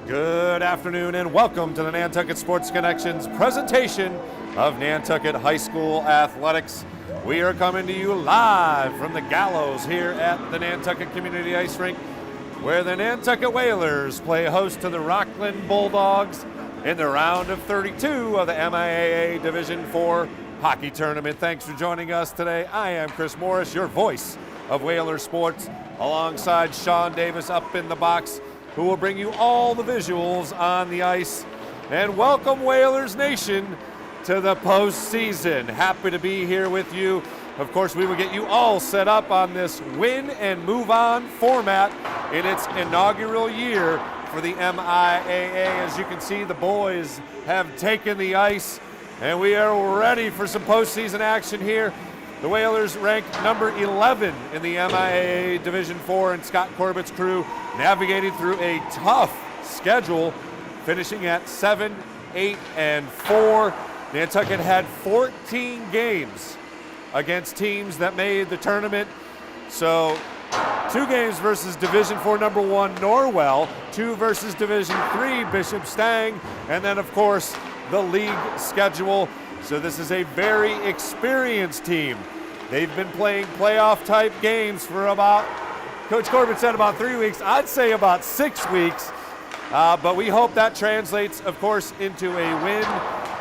Good afternoon and welcome to the Nantucket Sports Connections presentation of Nantucket High School Athletics. We are coming to you live from the Gallows here at the Nantucket Community Ice Rink, where the Nantucket Whalers play host to the Rockland Bulldogs in the round of 32 of the MIAA Division IV Hockey Tournament. Thanks for joining us today. I am Chris Morris, your voice of Whaler Sports, alongside Sean Davis up in the box, who will bring you all the visuals on the ice. And welcome, Whalers Nation, to the postseason. Happy to be here with you. Of course, we will get you all set up on this win and move on format in its inaugural year for the MIAA. As you can see, the boys have taken the ice, and we are ready for some postseason action here. The Whalers ranked number 11 in the MIAA Division IV, and Scott Corbett's crew navigated through a tough schedule, finishing at 7, 8, and 4. Nantucket had 14 games against teams that made the tournament. So 2 games versus Division IV number 1 Norwell, 2 versus Division III Bishop Stang, and then of course the league schedule. So this is a very experienced team. They've been playing playoff type games for about, Coach Corbett said about 3 weeks. I'd say about 6 weeks. But we hope that translates, of course, into a win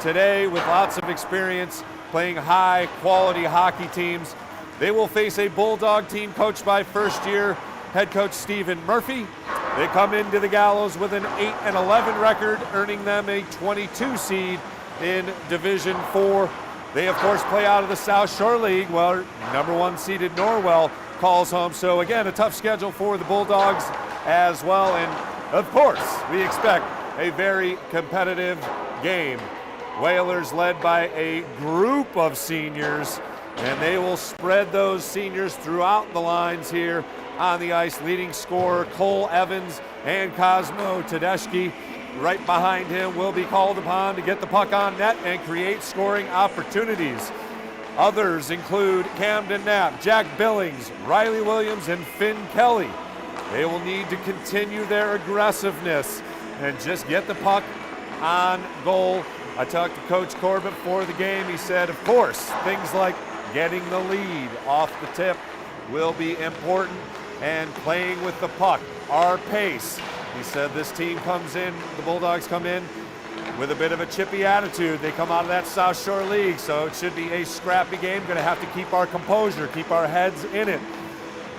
today with lots of experience playing high quality hockey teams. They will face a Bulldog team coached by first-year head coach Stephen Murphy. They come into the Gallows with an 8-11 record, earning them a 22 seed in Division IV. They, of course, play out of the South Shore League, where number 1 seeded Norwell calls home. So, again, a tough schedule for the Bulldogs as well. And, of course, we expect a very competitive game. Whalers led by a group of seniors, and they will spread those seniors throughout the lines here on the ice. Leading scorer Cole Evans and Cosmo Tedeschi. Right behind him will be called upon to get the puck on net and create scoring opportunities. Others include Camden Knapp, Jack Billings, Riley Williams, and Finn Kelly. They will need to continue their aggressiveness and just get the puck on goal. I talked to Coach Corbett before the game. He said, of course, things like getting the lead off the tip will be important, and playing with the puck, our pace. He said this team comes in, the Bulldogs come in with a bit of a chippy attitude. They come out of that South Shore League, so it should be a scrappy game. Going to have to keep our composure, keep our heads in it.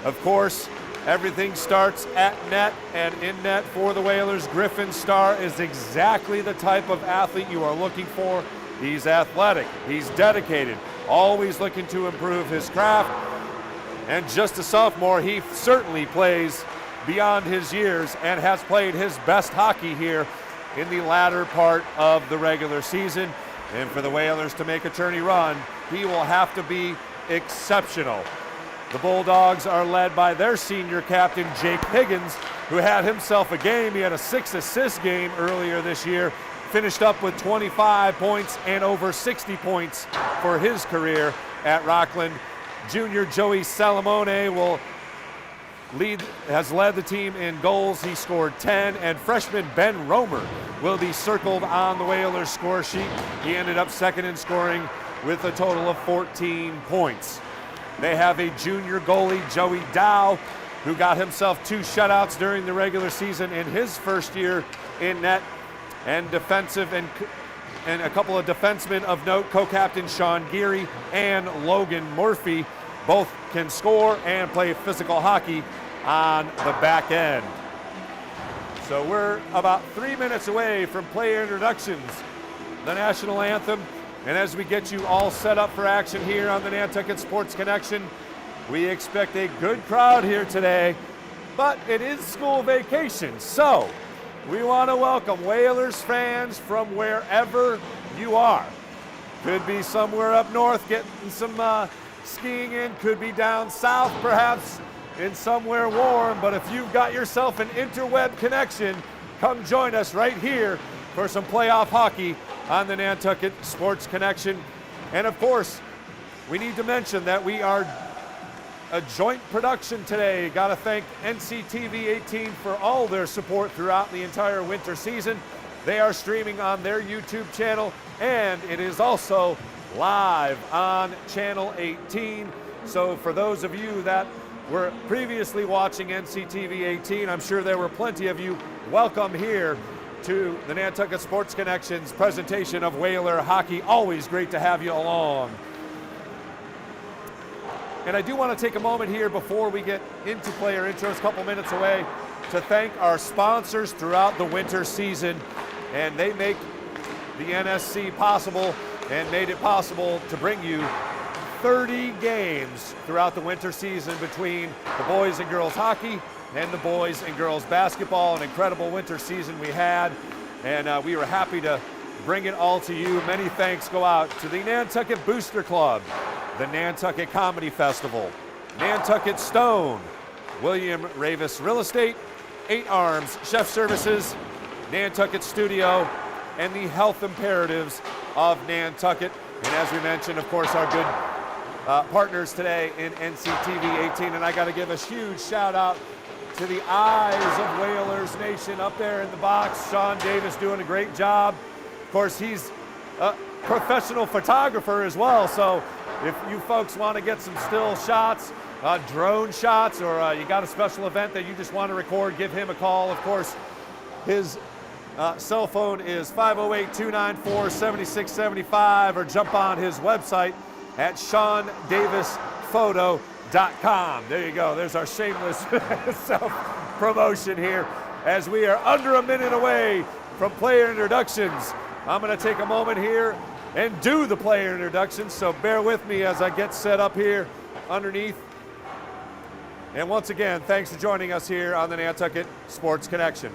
Of course, everything starts at net, and in net for the Whalers. Griffin Starr is exactly the type of athlete you are looking for. He's athletic, he's dedicated, always looking to improve his craft. And just a sophomore, he certainly plays beyond his years and has played his best hockey here in the latter part of the regular season. And for the Whalers to make a tourney run, he will have to be exceptional. The Bulldogs are led by their senior captain, Jake Higgins, who had himself a game. He had a 6-assist game earlier this year, finished up with 25 points and over 60 points for his career at Rockland. Junior Joey Salamone has led the team in goals. He scored 10, and freshman Ben Romer will be circled on the Whalers score sheet. He ended up second in scoring with a total of 14 points. They have a junior goalie, Joey Dow, who got himself 2 shutouts during the regular season in his first year in net, and defensive and a couple of defensemen of note, co-captain Sean Geary and Logan Murphy. Both can score and play physical hockey on the back end. So we're about 3 minutes away from player introductions, the national anthem. And as we get you all set up for action here on the Nantucket Sports Connection, we expect a good crowd here today, but it is school vacation. So we want to welcome Whalers fans from wherever you are. Could be somewhere up north getting some skiing in, could be down south perhaps in somewhere warm, but if you've got yourself an interweb connection, come join us right here for some playoff hockey on the Nantucket Sports Connection. And of course, we need to mention that we are a joint production today. Got to thank NCTV 18 for all their support throughout the entire winter season. They are streaming on their YouTube channel, and it is also live on Channel 18. So for those of you that were previously watching NCTV 18, I'm sure there were plenty of you. Welcome here to the Nantucket Sports Connections presentation of Whaler Hockey. Always great to have you along. And I do want to take a moment here before we get into player intros, a couple minutes away, to thank our sponsors throughout the winter season. And they make the NSC possible and made it possible to bring you 30 games throughout the winter season between the boys and girls hockey and the boys and girls basketball. An incredible winter season we had, and we were happy to bring it all to you. Many thanks go out to the Nantucket Booster Club, the Nantucket Comedy Festival, Nantucket Stone, William Ravis Real Estate, 8 Arms Chef Services, Nantucket Studio, and the Health Imperatives of Nantucket. And as we mentioned, of course, our good partners today in NCTV 18. And I got to give a huge shout out to the eyes of Whalers Nation up there in the box. Sean Davis doing a great job. Of course, he's a professional photographer as well. So if you folks want to get some still shots, drone shots, or you got a special event that you just want to record, give him a call. Of course, his cell phone is 508-294-7675, or jump on his website at SeanDavisPhoto.com. There you go. There's our shameless self-promotion here as we are under a minute away from player introductions. I'm going to take a moment here and do the player introductions, so bear with me as I get set up here underneath. And once again, thanks for joining us here on the Nantucket Sports Connection.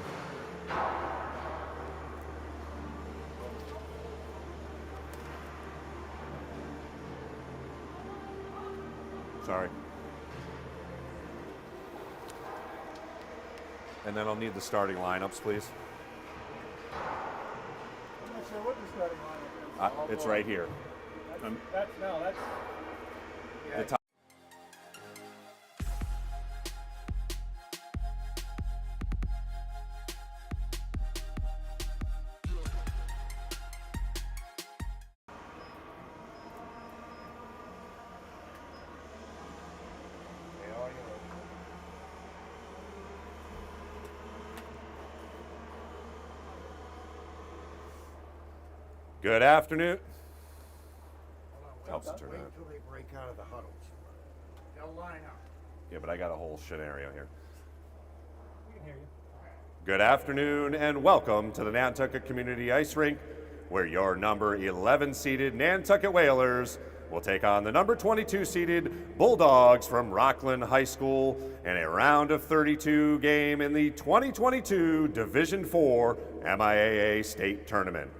Sorry. And then I'll need the starting lineups, please. I'm not sure what the starting lineup is. It's right here. That's The top. Good afternoon. Helps to turn Wait on. until they break out of the huddles. They'll line up. Yeah, but I got a whole scenario here. We can hear you. Good afternoon and welcome to the Nantucket Community Ice Rink, where your number 11 seeded Nantucket Whalers will take on the number 22 seeded Bulldogs from Rockland High School in a round of 32 game in the 2022 Division IV MIAA State Tournament.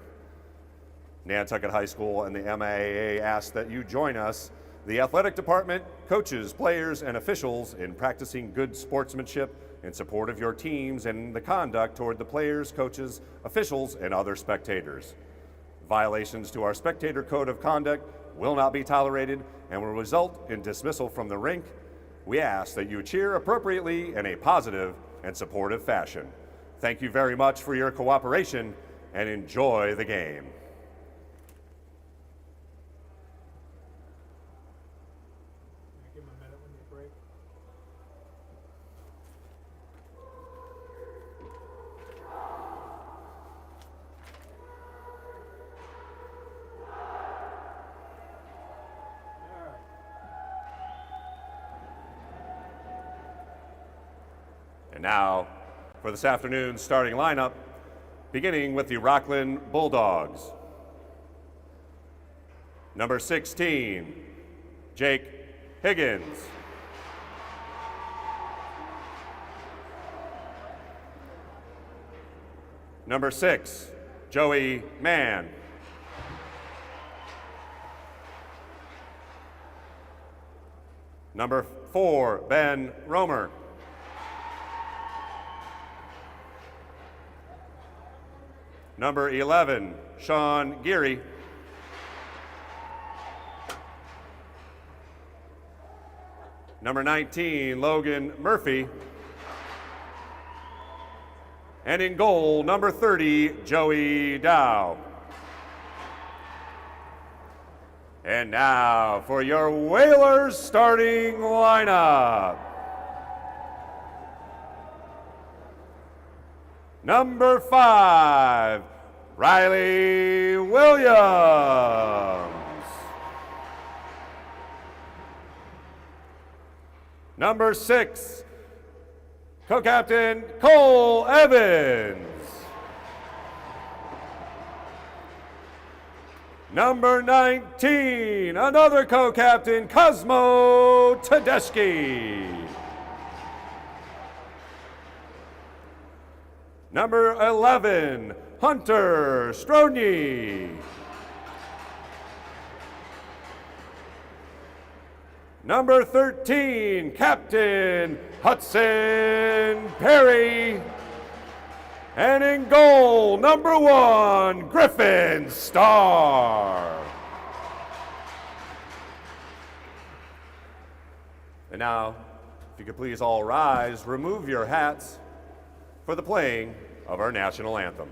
Nantucket High School and the MIAA ask that you join us, the athletic department, coaches, players, and officials, in practicing good sportsmanship in support of your teams and the conduct toward the players, coaches, officials, and other spectators. Violations to our spectator code of conduct will not be tolerated and will result in dismissal from the rink. We ask that you cheer appropriately in a positive and supportive fashion. Thank you very much for your cooperation and enjoy the game. Give them a minute when you break. And now, for this afternoon's starting lineup, beginning with the Rockland Bulldogs. Number 16, Jake Higgins. Number 6, Joey Mann. Number 4, Ben Romer. Number 11, Sean Geary. Number 19, Logan Murphy. And in goal, number 30, Joey Dow. And now for your Whalers starting lineup. Number 5, Riley Williams. Number 6, co-captain Cole Evans. Number 19, another co-captain, Cosmo Tedeschi. Number 11, Hunter Stronyi. Number 13, Captain Hudson Perry. And in goal, number 1, Griffin Starr. And now, if you could please all rise, remove your hats for the playing of our national anthem.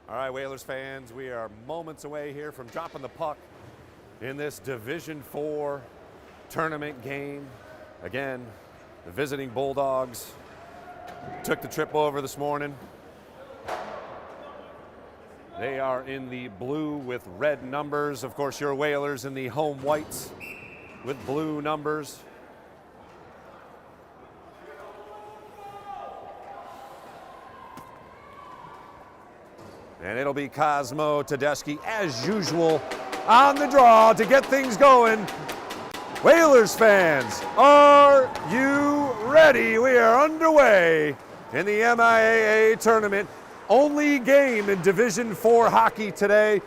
All right, Whalers fans, we are moments away here from dropping the puck in this Division IV tournament game. Again, the visiting Bulldogs took the trip over this morning. They are in the blue with red numbers. Of course, your Whalers in the home whites with blue numbers. And it'll be Cosmo Tedeschi, as usual, on the draw to get things going. Whalers fans, are you ready? We are underway in the MIAA tournament. Only game in Division IV hockey today.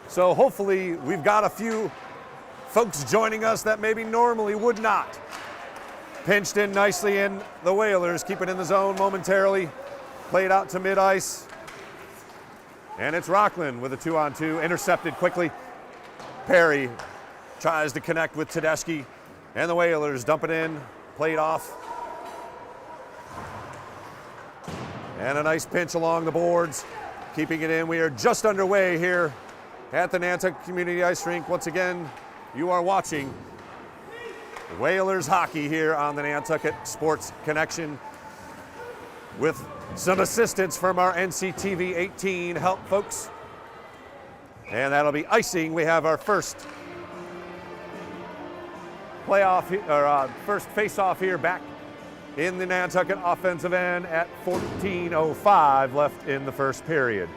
So hopefully we've got a few folks joining us that maybe normally would not. Pinched in nicely in the Whalers, keep it in the zone momentarily. Played out to mid-ice. And it's Rockland with a 2-on-2, intercepted quickly. Perry tries to connect with Tedeschi, and the Whalers dump it in, played off. And a nice pinch along the boards, keeping it in. We are just underway here at the Nantucket Community Ice Rink. Once again, you are watching Whalers hockey here on the Nantucket Sports Connection with some assistance from our NCTV 18 help folks. And that'll be icing. We have our first first face-off here back in the Nantucket offensive end at 14:05 left in the first period.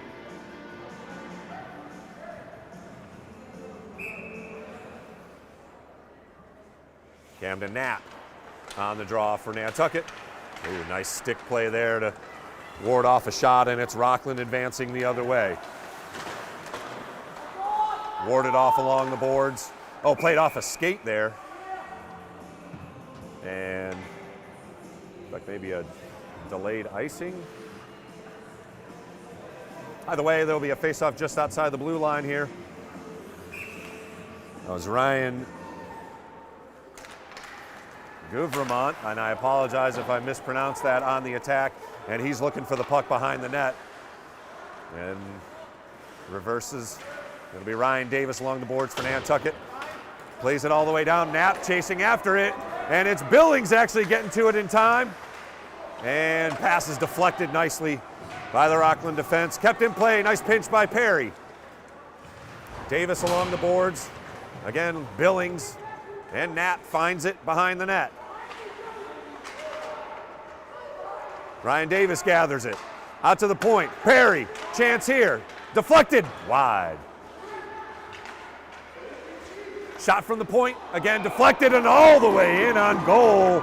Camden Knapp on the draw for Nantucket. Ooh, nice stick play there to ward off a shot, and it's Rockland advancing the other way. Warded off along the boards. Oh, played off a skate there. And like maybe a delayed icing. Either way, there'll be a face-off just outside the blue line here. That was Ryan Gouvremont, and I apologize if I mispronounced that, on the attack, and he's looking for the puck behind the net. And reverses. It'll be Ryan Davis along the boards for Nantucket. Plays it all the way down. Knapp chasing after it, and it's Billings actually getting to it in time. And pass is deflected nicely by the Rockland defense. Kept in play. Nice pinch by Perry. Davis along the boards. Again, Billings, and Knapp finds it behind the net. Ryan Davis gathers it. Out to the point. Perry, chance here. Deflected, wide. Shot from the point, again deflected and all the way in on goal.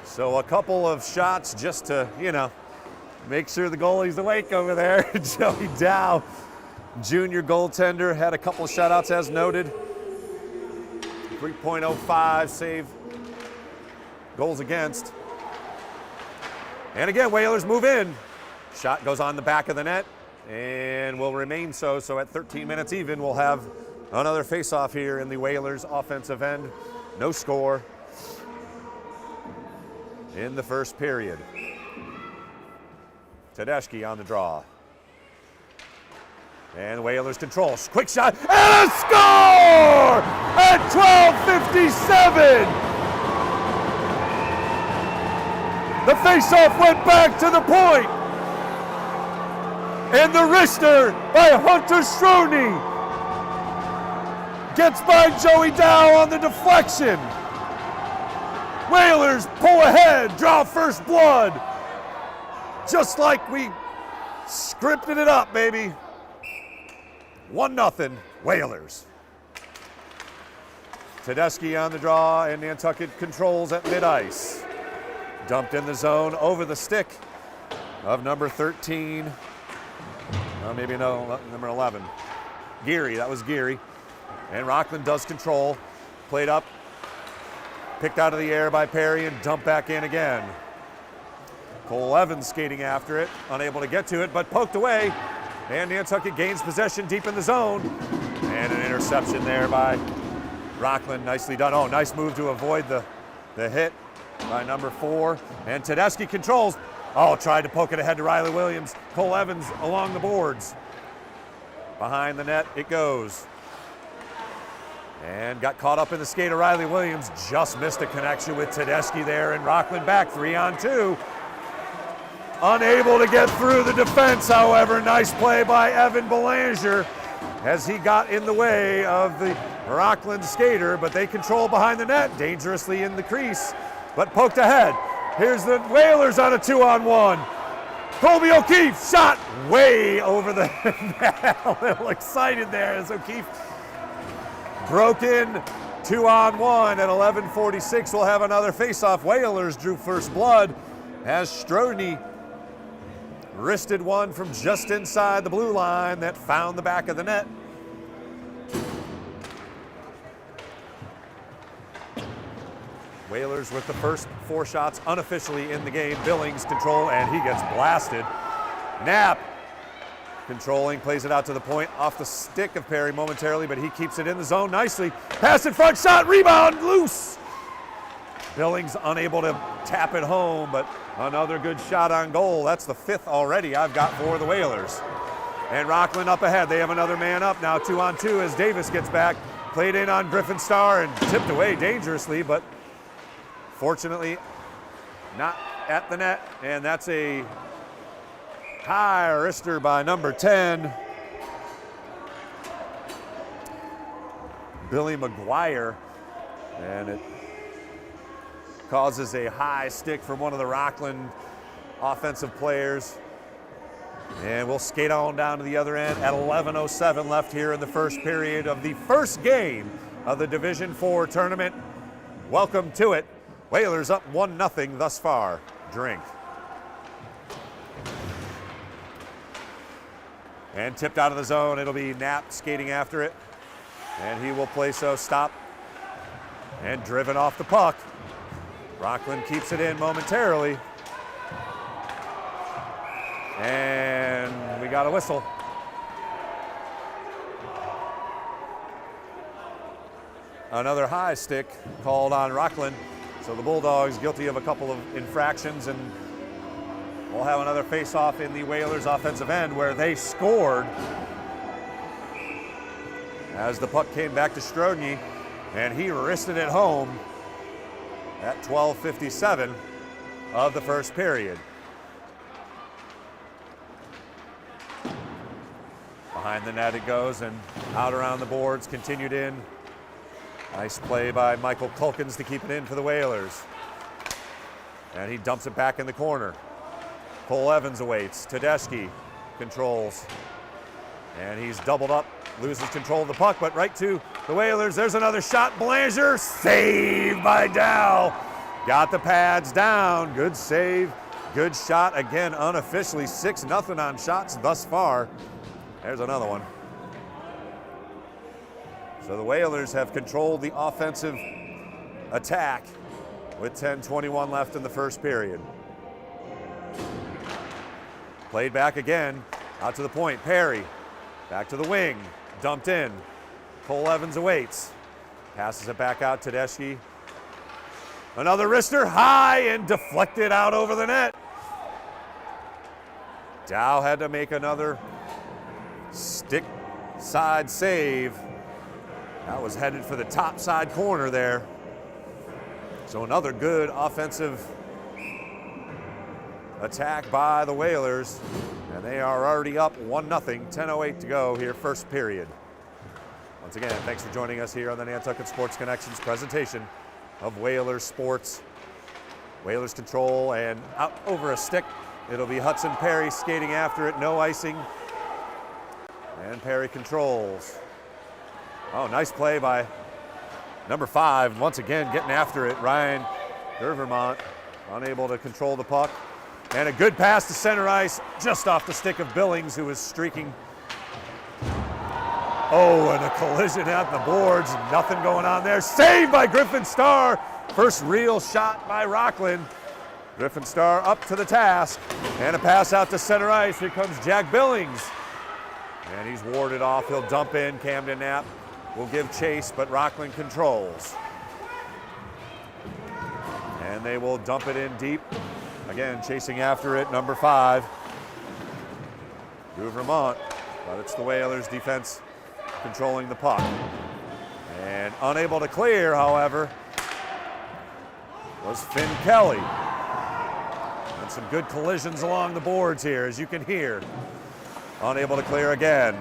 So a couple of shots just to, make sure the goalie's awake over there. Joey Dow, junior goaltender, had a couple of shutouts as noted. 3.05 save goals against. And again, Whalers move in. Shot goes on the back of the net and will remain so. So at 13 minutes even, we'll have another face-off here in the Whalers offensive end. No score in the first period. Tedeschi on the draw. And the Whalers control. Quick shot and a score at 12:57. The faceoff went back to the point. And the wrister by Hunter Stroni gets by Joey Dow on the deflection. Whalers pull ahead, draw first blood. Just like we scripted it up, baby. 1-0 Whalers. Tedeschi on the draw, and Nantucket controls at mid-ice. Dumped in the zone over the stick of number 13. Maybe no, number 11. Geary, that was Geary. And Rockland does control. Played up, picked out of the air by Perry, and dumped back in again. Cole Evans skating after it, unable to get to it, but poked away. And Nantucket gains possession deep in the zone. And an interception there by Rockland, nicely done. Oh, nice move to avoid the hit by number 4. And Tedeschi controls. Oh, tried to poke it ahead to Riley Williams. Cole Evans along the boards. Behind the net it goes. And got caught up in the skate of Riley Williams. Just missed a connection with Tedeschi there, and Rockland back 3-on-2. Unable to get through the defense, however. Nice play by Evan Belanger as he got in the way of the Rockland skater, but they control behind the net, dangerously in the crease, but poked ahead. Here's the Whalers on a 2-on-1. Colby O'Keefe shot way over the net. A little excited there as O'Keefe broke in. 2-on-1 at 11:46. We'll have another face-off. Whalers drew first blood as Stroni wristed one from just inside the blue line that found the back of the net. Whalers with the first 4 shots unofficially in the game. Billings control, and he gets blasted. Knapp controlling, plays it out to the point, off the stick of Perry momentarily, but he keeps it in the zone nicely. Pass in front, shot, rebound, loose. Billings unable to tap it home, but another good shot on goal. That's the 5th already I've got for the Whalers. And Rockland up ahead. They have another man up now, 2-on-2 as Davis gets back. Played in on Griffin Starr and tipped away dangerously, but fortunately not at the net. And that's a high wrister by number 10, Billy McGuire, and it causes a high stick from one of the Rockland offensive players. And we'll skate on down to the other end at 11:07 left here in the first period of the first game of the Division IV tournament. Welcome to it. Whalers up 1-0 thus far. Drink. And tipped out of the zone. It'll be Knapp skating after it. And he will play so. Stop and driven off the puck. Rockland keeps it in momentarily. And we got a whistle. Another high stick called on Rockland. So the Bulldogs guilty of a couple of infractions, and we'll have another face-off in the Whalers offensive end where they scored as the puck came back to Strodny, and he wristed it home at 12:57 of the first period. Behind the net it goes and out around the boards, continued in. Nice play by Michael Culkins to keep it in for the Whalers. And he dumps it back in the corner. Cole Evans awaits. Tedeschi controls. And he's doubled up, loses control of the puck, but right to the Whalers. There's another shot. Belanger, saved by Dow. Got the pads down. Good save, good shot. Again, unofficially 6-0 on shots thus far. There's another one. So the Whalers have controlled the offensive attack with 10:21 left in the first period. Played back again, out to the point. Perry, back to the wing, dumped in. Cole Evans awaits. Passes it back out to Tedeschi. Another wrister, high and deflected out over the net. Dow had to make another stick side save. That was headed for the top side corner there. So another good offensive attack by the Whalers. And they are already up 1-0, 10:08 to go here, first period. Once again, thanks for joining us here on the Nantucket Sports Connections presentation of Whalers Sports. Whalers control and out over a stick. It'll be Hudson Perry skating after it, no icing. And Perry controls. Oh, nice play by number 5. Once again, getting after it. Ryan Gervermont unable to control the puck. And a good pass to center ice, just off the stick of Billings, who was streaking. Oh, and a collision at the boards. Nothing going on there. Saved by Griffin Starr. First real shot by Rockland. Griffin Starr up to the task. And a pass out to center ice. Here comes Jack Billings. And he's warded off. He'll dump in. Camden Knapp will give chase, but Rockland controls. And they will dump it in deep. Again, chasing after it, number 5. Vermont, but it's the Whalers defense controlling the puck. And unable to clear, however, was Finn Kelly. And some good collisions along the boards here, as you can hear. Unable to clear again.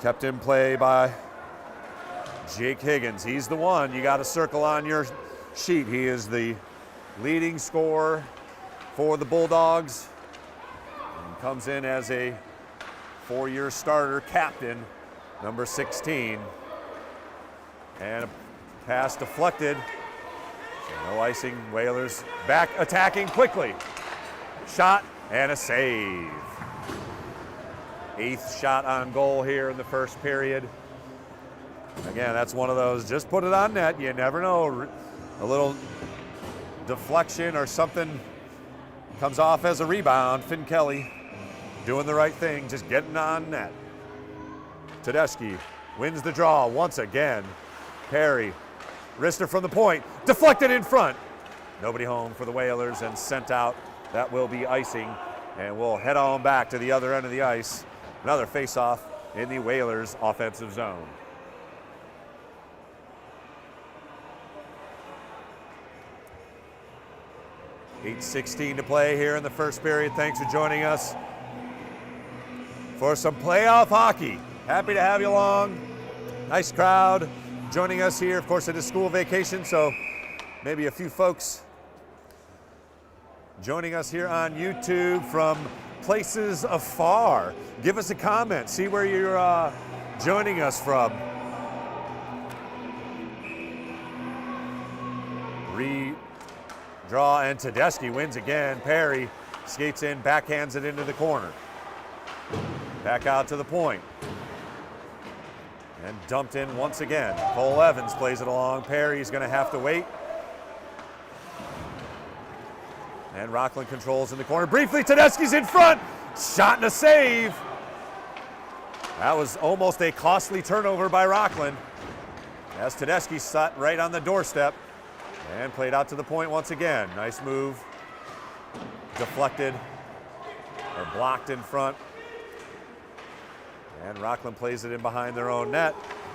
Kept in play by Jake Higgins. He's the one you got to circle on your sheet. He is the leading scorer for the Bulldogs and comes in as a 4-year starter captain, number 16. And a pass deflected. So no icing. Whalers back attacking quickly. Shot and a save. 8th shot on goal here in the first period. Again, that's one of those, just put it on net. You never know. A little deflection or something comes off as a rebound. Finn Kelly doing the right thing, just getting on net. Tedeschi wins the draw once again. Perry, wrister from the point, deflected in front. Nobody home for the Whalers and sent out. That will be icing, and we'll head on back to the other end of the ice. Another face-off in the Whalers offensive zone. .8:16 to play here in the first period. Thanks for joining us for some playoff hockey. Happy to have you along. Nice crowd joining us here. Of course, it is school vacation, so maybe a few folks joining us here on YouTube from places afar. Give us a comment. See where you're joining us from. Redraw, and Tedeschi wins again. Perry skates in, backhands it into the corner. Back out to the point. And dumped in once again. Cole Evans plays it along. Perry's going to have to wait. And Rockland controls in the corner. Briefly, Tedeschi's in front. Shot and a save. That was almost a costly turnover by Rockland, as Tedeschi sat right on the doorstep and played out to the point once again. Nice move. Deflected or blocked in front. And Rockland plays it in behind their own net.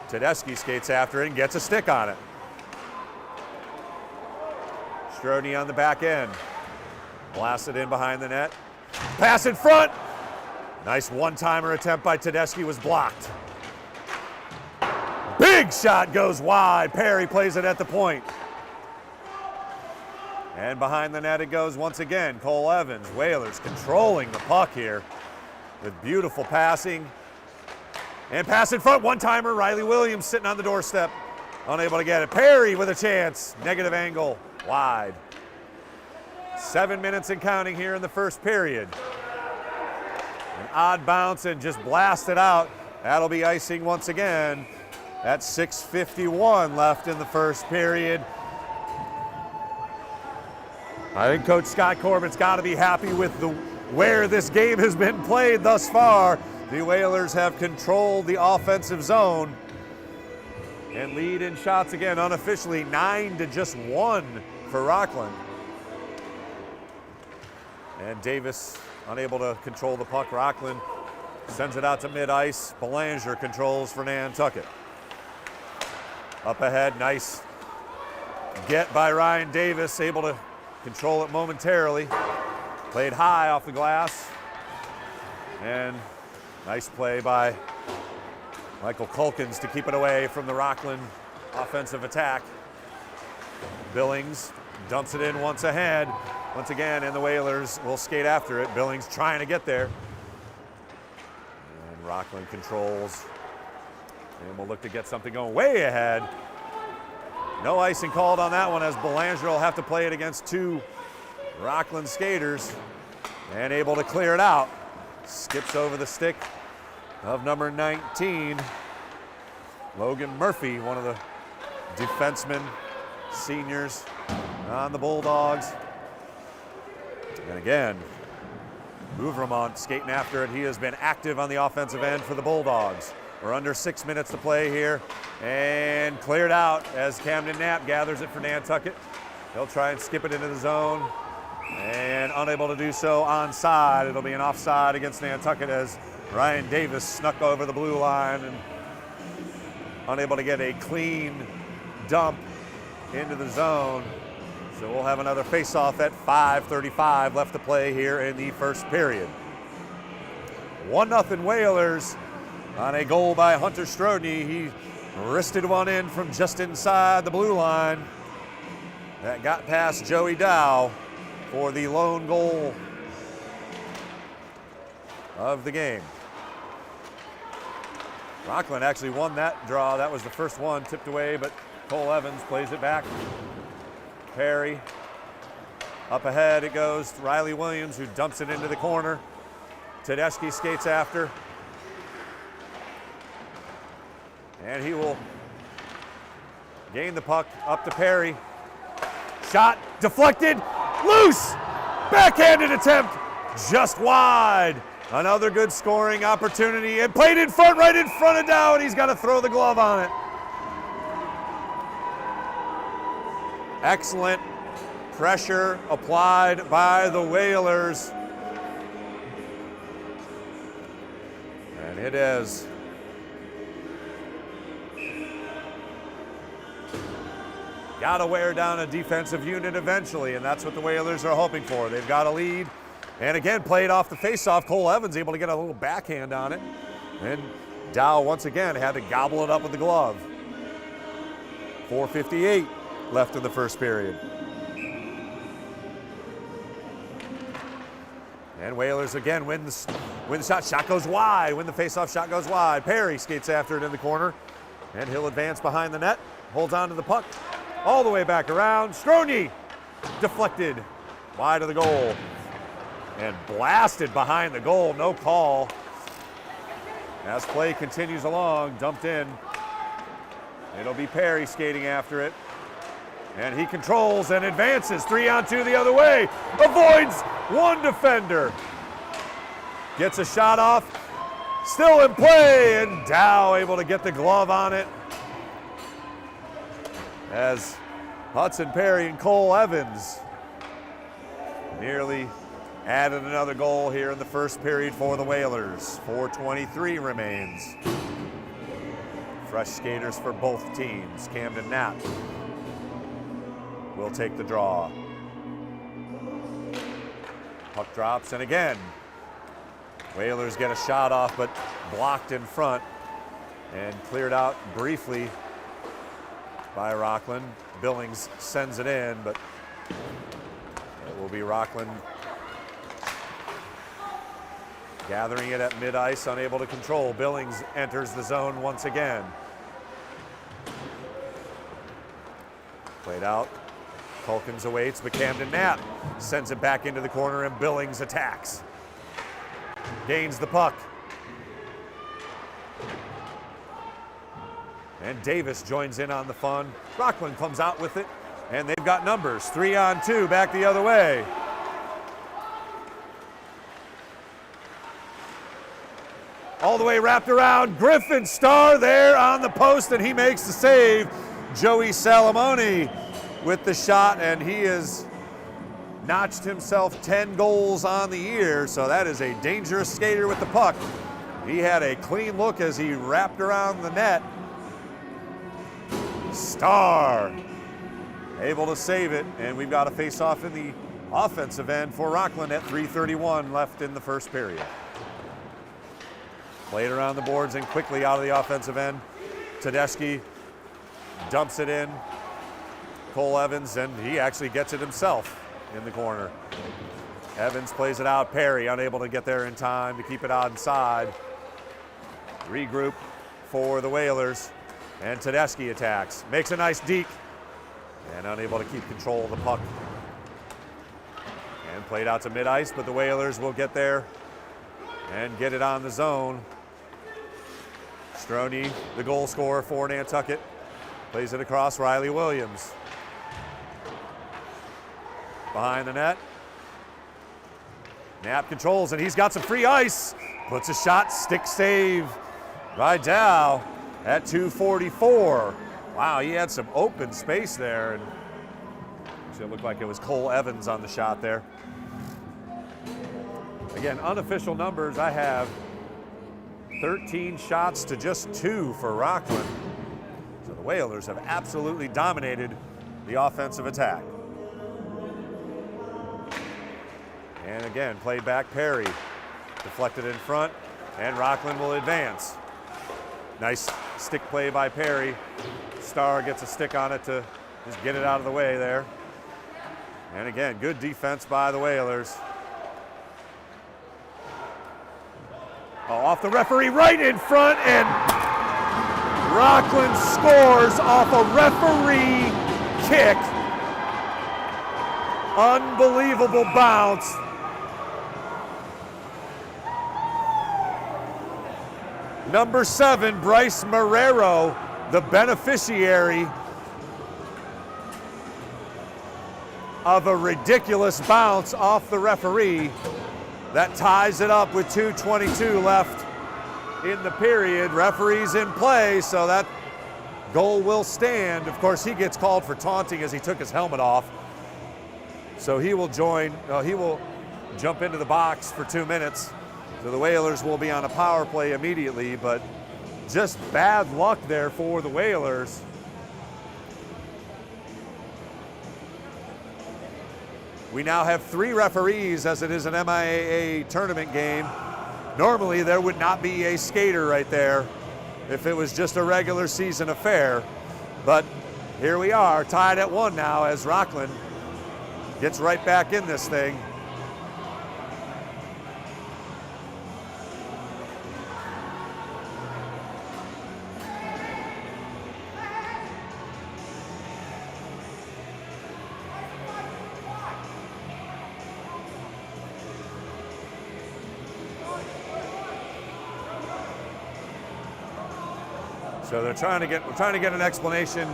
Tedeschi skates after it and gets a stick on it. Strode on the back end. Blasted in behind the net. Pass in front. Nice one-timer attempt by Tedeschi was blocked. Big shot goes wide. Perry plays it at the point. And behind the net it goes once again. Cole Evans, Whalers controlling the puck here with beautiful passing. And pass in front, one-timer, Riley Williams sitting on the doorstep, unable to get it. Perry with a chance, negative angle, wide. 7 minutes and counting here in the first period. An odd bounce and just blasted out. That'll be icing once again. That's 6:51 left in the first period. I think Coach Scott Corbin's got to be happy with where this game has been played thus far. The Whalers have controlled the offensive zone and lead in shots again unofficially 9-1 for Rockland. And Davis unable to control the puck. Rockland sends it out to mid-ice. Belanger controls for Nantucket. Up ahead, nice get by Ryan Davis, able to control it momentarily. Played high off the glass. And nice play by Michael Culkins to keep it away from the Rockland offensive attack. Billings dumps it in once again, and the Whalers will skate after it. Billings trying to get there. And Rockland controls. And we'll look to get something going way ahead. No icing called on that one, as Belanger will have to play it against two Rockland skaters. And able to clear it out. Skips over the stick of number 19, Logan Murphy, one of the defensemen, seniors on the Bulldogs. And again, Mouvremont skating after it. He has been active on the offensive end for the Bulldogs. We're under 6 minutes to play here, and cleared out as Camden Knapp gathers it for Nantucket. He'll try and skip it into the zone, and unable to do so onside. It'll be an offside against Nantucket as Ryan Davis snuck over the blue line and unable to get a clean dump into the zone. So we'll have another face-off at 5:35 left to play here in the first period. 1-0 Whalers on a goal by Hunter Strodny. He wristed one in from just inside the blue line. That got past Joey Dow for the lone goal of the game. Rockland actually won that draw. That was the first one, tipped away, but Cole Evans plays it back. Perry, up ahead it goes. Riley Williams, who dumps it into the corner. Tedeschi skates after. And he will gain the puck up to Perry. Shot deflected, loose, backhanded attempt, just wide. Another good scoring opportunity, and played in front, right in front of Dow, and he's got to throw the glove on it. Excellent pressure applied by the Whalers. And it is got to wear down a defensive unit eventually, and that's what the Whalers are hoping for. They've got a lead, and again, played off the faceoff. Cole Evans able to get a little backhand on it, and Dow once again had to gobble it up with the glove. 4:58 left in the first period. And Whalers again win the shot. Shot goes wide. Win the faceoff. Shot goes wide. Perry skates after it in the corner, and he'll advance behind the net. Holds on to the puck all the way back around. Stroney deflected wide of the goal and blasted behind the goal. No call. As play continues along, dumped in It'll be Perry skating after it. And he controls and advances. 3-on-2 the other way. Avoids one defender. Gets a shot off. Still in play, and Dow able to get the glove on it. As Hudson Perry and Cole Evans nearly added another goal here in the first period for the Whalers. 4:23 remains. Fresh skaters for both teams. Camden Knapp will take the draw. Puck drops, and again, Whalers get a shot off, but blocked in front and cleared out briefly by Rockland. Billings sends it in, but it will be Rockland gathering it at mid-ice, unable to control. Billings enters the zone once again. Played out. Culkins awaits, but Camden Knapp sends it back into the corner, and Billings attacks. Gains the puck. And Davis joins in on the fun. Rockland comes out with it, and they've got numbers. 3-on-2 back the other way. All the way wrapped around. Griffin Starr there on the post, and he makes the save. Joey Salamone with the shot, and he has notched himself 10 goals on the year, so that is a dangerous skater with the puck. He had a clean look as he wrapped around the net. Starr able to save it, and we've got a face-off in the offensive end for Rockland at 3:31 left in the first period. Played around the boards and quickly out of the offensive end. Tedeschi dumps it in. Cole Evans, and he actually gets it himself in the corner. Evans plays it out. Perry unable to get there in time to keep it inside. Regroup for the Whalers, and Tedeschi attacks. Makes a nice deke, and unable to keep control of the puck. And played out to mid-ice, but the Whalers will get there and get it on the zone. Stroni, the goal scorer for Nantucket, plays it across. Riley Williams behind the net. Knapp controls, and he's got some free ice. Puts a shot, stick save by Dow at 2:44. Wow, he had some open space there, and it looked like it was Cole Evans on the shot there. Again, unofficial numbers, I have 13 shots to just 2 for Rockland. So the Whalers have absolutely dominated the offensive attack. And again, played back Perry. Deflected in front, and Rockland will advance. Nice stick play by Perry. Starr gets a stick on it to just get it out of the way there. And again, good defense by the Whalers. Oh, off the referee, right in front, and Rockland scores off a referee kick. Unbelievable bounce. Number 7, Bryce Marrero, the beneficiary of a ridiculous bounce off the referee. That ties it up with 2:22 left in the period. Referee's in play, so that goal will stand. Of course, he gets called for taunting as he took his helmet off. So he will jump into the box for 2 minutes. So the Whalers will be on a power play immediately, but just bad luck there for the Whalers. We now have 3 referees as it is an MIAA tournament game. Normally there would not be a skater right there if it was just a regular season affair. But here we are, tied at 1 now as Rockland gets right back in this thing. So we're trying to get an explanation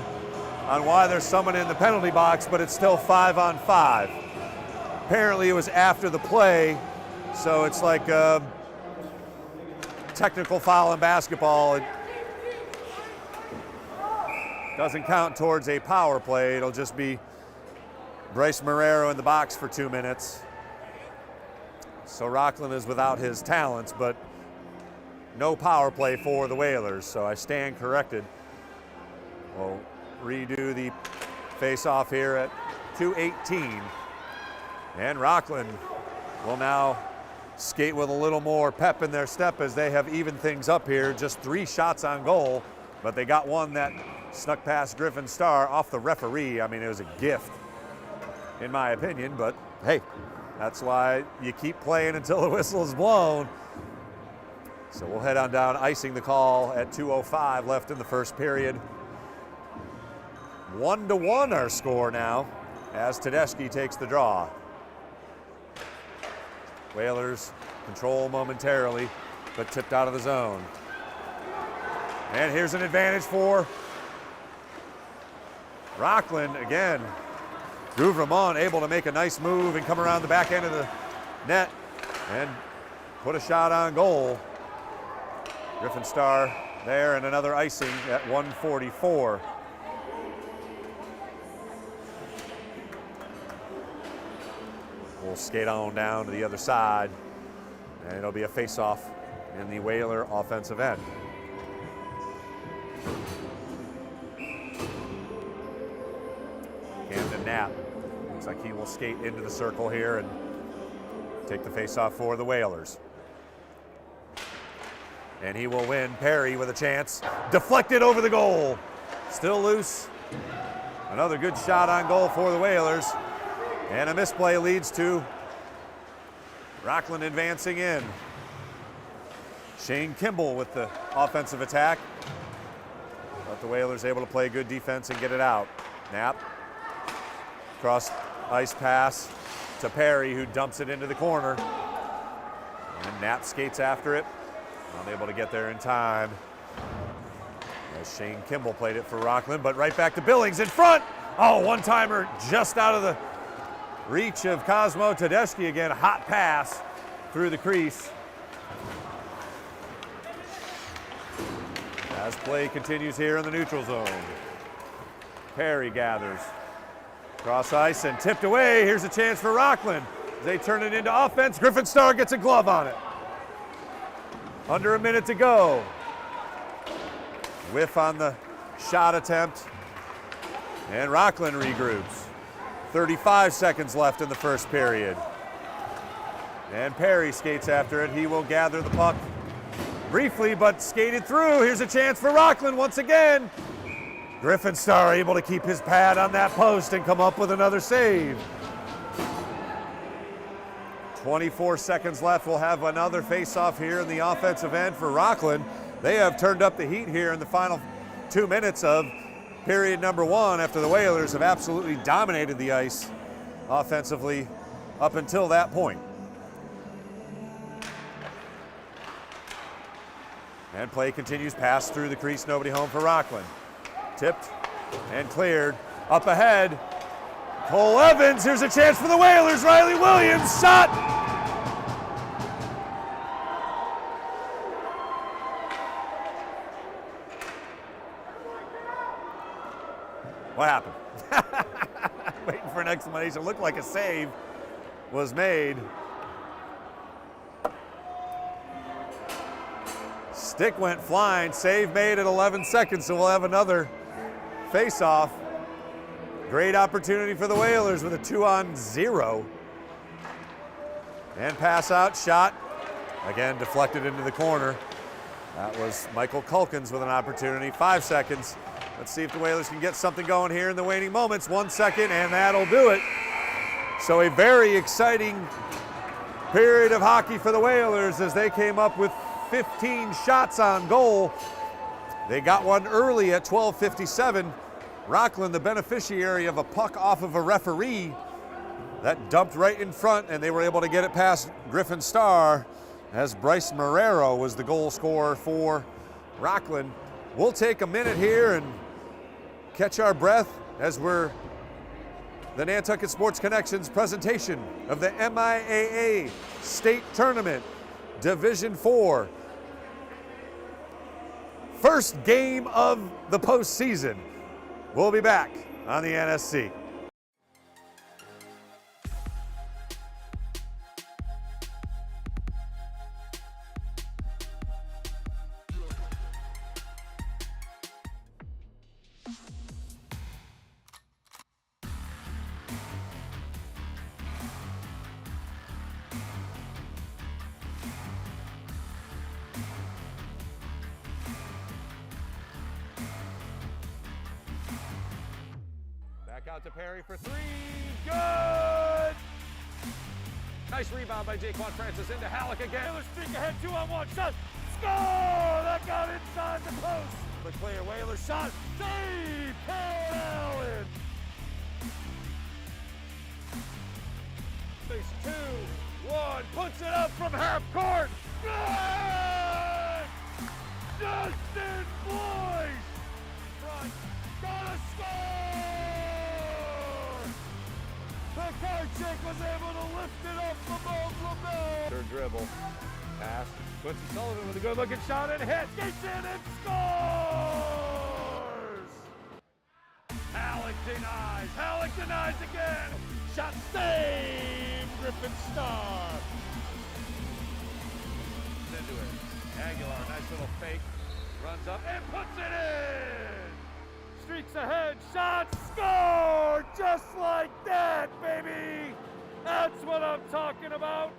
on why there's someone in the penalty box, but it's still 5-on-5. Apparently it was after the play, so it's like a technical foul in basketball. It doesn't count towards a power play. It'll just be Bryce Marrero in the box for 2 minutes. So Rockland is without his talents, but no power play for the Whalers, so I stand corrected. We'll redo the face-off here at 2:18. And Rockland will now skate with a little more pep in their step as they have evened things up here. Just 3 shots on goal, but they got one that snuck past Griffin Starr off the referee. I mean, it was a gift, in my opinion, but hey, that's why you keep playing until the whistle is blown. So we'll head on down, icing the call at 2:05 left in the first period. 1-1 our score now as Tedeschi takes the draw. Whalers control momentarily, but tipped out of the zone. And here's an advantage for Rockland again. Drew Vermont able to make a nice move and come around the back end of the net and put a shot on goal. Griffin Starr there, and another icing at 1:44. We'll skate on down to the other side, and it'll be a face-off in the Whaler offensive end. Camden Knapp looks like he will skate into the circle here and take the face-off for the Whalers. And he will win. Perry with a chance. Deflected over the goal. Still loose. Another good shot on goal for the Whalers. And a misplay leads to Rockland advancing in. Shane Kimball with the offensive attack. But the Whalers able to play good defense and get it out. Knapp. Cross ice pass to Perry, who dumps it into the corner. And Knapp skates after it. Unable to get there in time. As Shane Kimball played it for Rockland, but right back to Billings in front. Oh, one-timer just out of the reach of Cosmo Tedeschi again. Hot pass through the crease. As play continues here in the neutral zone. Perry gathers. Cross ice and tipped away. Here's a chance for Rockland. As they turn it into offense, Griffin Starr gets a glove on it. Under a minute to go. Whiff on the shot attempt. And Rockland regroups. 35 seconds left in the first period. And Perry skates after it. He will gather the puck briefly, but skated through. Here's a chance for Rockland once again. Griffin Starr able to keep his pad on that post and come up with another save. 24 seconds left. We'll have another face-off here in the offensive end for Rockland. They have turned up the heat here in the final 2 minutes of period number 1 after the Whalers have absolutely dominated the ice offensively up until that point. And play continues, pass through the crease, nobody home for Rockland. Tipped and cleared. Up ahead, Cole Evans. Here's a chance for the Whalers. Riley Williams, shot. What happened? Waiting for an explanation. Looked like a save was made. Stick went flying. Save made at 11 seconds, so we'll have another face-off. Great opportunity for the Whalers with a 2-on-0. And pass out, shot. Again, deflected into the corner. That was Michael Culkins with an opportunity. 5 seconds. Let's see if the Whalers can get something going here in the waning moments. 1 second, and that'll do it. So a very exciting period of hockey for the Whalers as they came up with 15 shots on goal. They got one early at 12:57. Rockland, the beneficiary of a puck off of a referee that dumped right in front, and they were able to get it past Griffin Starr as Bryce Marrero was the goal scorer for Rockland. we'll take a minute here and catch our breath as we're the Nantucket Sports Connections presentation of the MIAA State Tournament, Division 4. First game of the postseason. We'll be back on the NSC. Back out to Perry for three. Good! Nice rebound by Jaquan Francis into Halleck again. Whalers streak ahead, 2-on-1 shot. Score! That got inside the post. The clear Whaler shot. Save! Paul Allen. Face 2-1. Puts it up from half court. Good! Justin Boyce! Front. Gonna score! The card chick was able to lift it up above LaBelle. Third dribble. Pass. Quincy Sullivan with a good looking shot and hit. Gets in and scores! Halleck denies. Halleck denies again. Shot saved. Griffin Star. Into it. Aguilar, nice little fake. Runs up and puts it in. Streaks ahead. Shot. Score! Just like that, baby. That's what I'm talking about.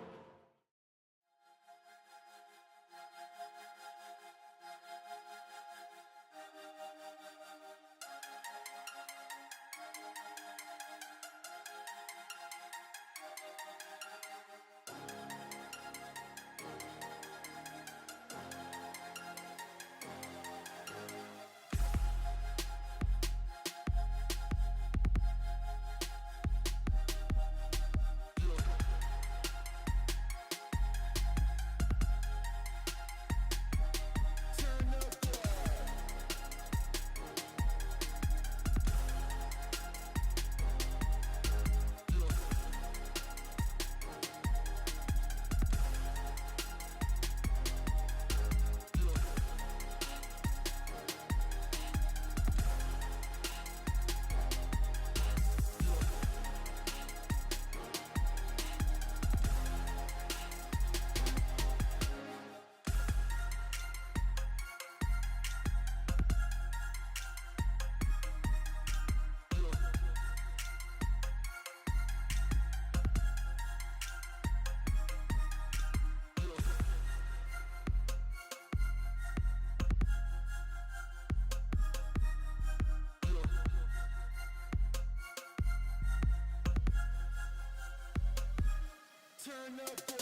Turn up, boy.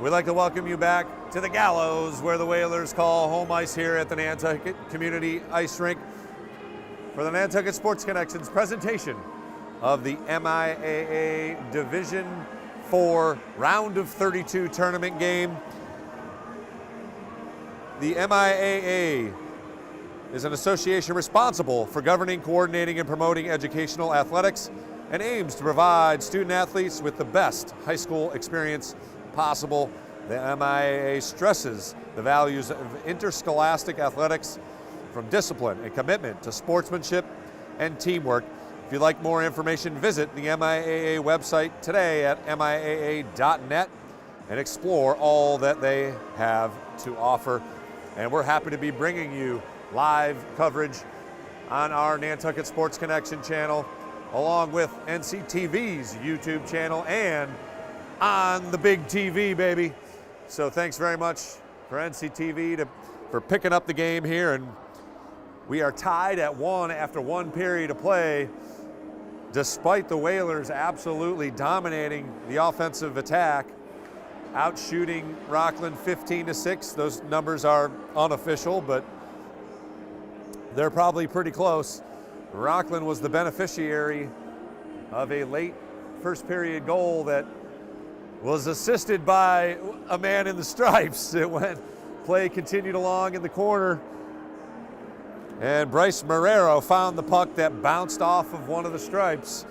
We'd like to welcome you back to the Gallows, where the Whalers call home ice here at the Nantucket Community Ice Rink for the Nantucket Sports Connections presentation of the MIAA Division IV Round of 32 tournament game. The MIAA is an association responsible for governing, coordinating, and promoting educational athletics and aims to provide student athletes with the best high school experience possible. The MIAA stresses the values of interscholastic athletics, from discipline and commitment to sportsmanship and teamwork. If you'd like more information, visit the MIAA website today at miaa.net and explore all that they have to offer. And we're happy to be bringing you live coverage on our Nantucket Sports Connection channel, along with NCTV's YouTube channel and on the big TV, baby. So thanks very much for NCTV for picking up the game here. And we are tied at 1 after one period of play, despite the Whalers absolutely dominating the offensive attack, outshooting Rockland 15-6. Those numbers are unofficial, but they're probably pretty close. Rockland was the beneficiary of a late first period goal that was assisted by a man in the stripes. Play continued along in the corner, and Bryce Marrero found the puck that bounced off of one of the stripes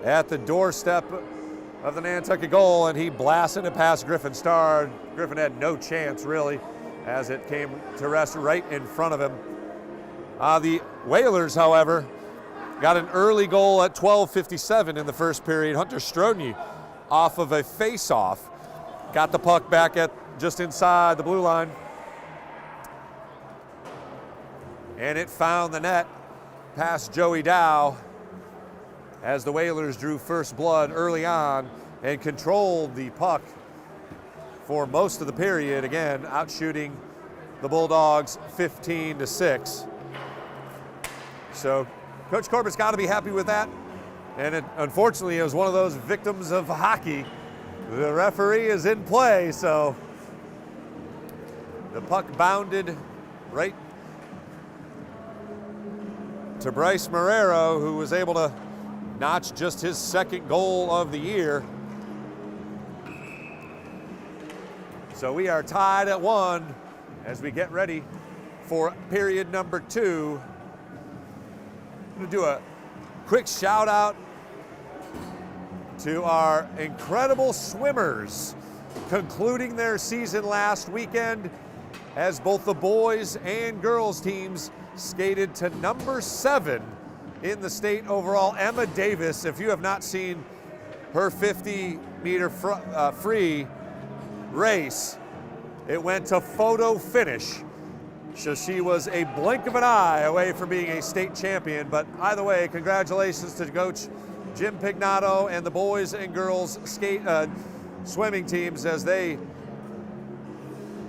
at the doorstep of the Nantucket goal, and he blasted it past Griffin Starr. Griffin had no chance, really, as it came to rest right in front of him. The Whalers, however, got an early goal at 12:57 in the first period. Hunter Strodny, off of a face-off, got the puck back at just inside the blue line, and it found the net past Joey Dow as the Whalers drew first blood early on and controlled the puck for most of the period, again outshooting the Bulldogs 15-6. So Coach Corbett's got to be happy with that. And unfortunately, it was one of those victims of hockey. The referee is in play, so the puck bounded right to Bryce Marrero, who was able to notch just his second goal of the year. So we are tied at 1 as we get ready for period number 2. I'm going to do a quick shout out to our incredible swimmers concluding their season last weekend, as both the boys and girls teams skated to number 7 in the state overall. Emma Davis, if you have not seen her 50-meter free race, it went to photo finish. So she was a blink of an eye away from being a state champion. But either way, congratulations to Coach Jim Pignato and the boys and girls swimming teams, as they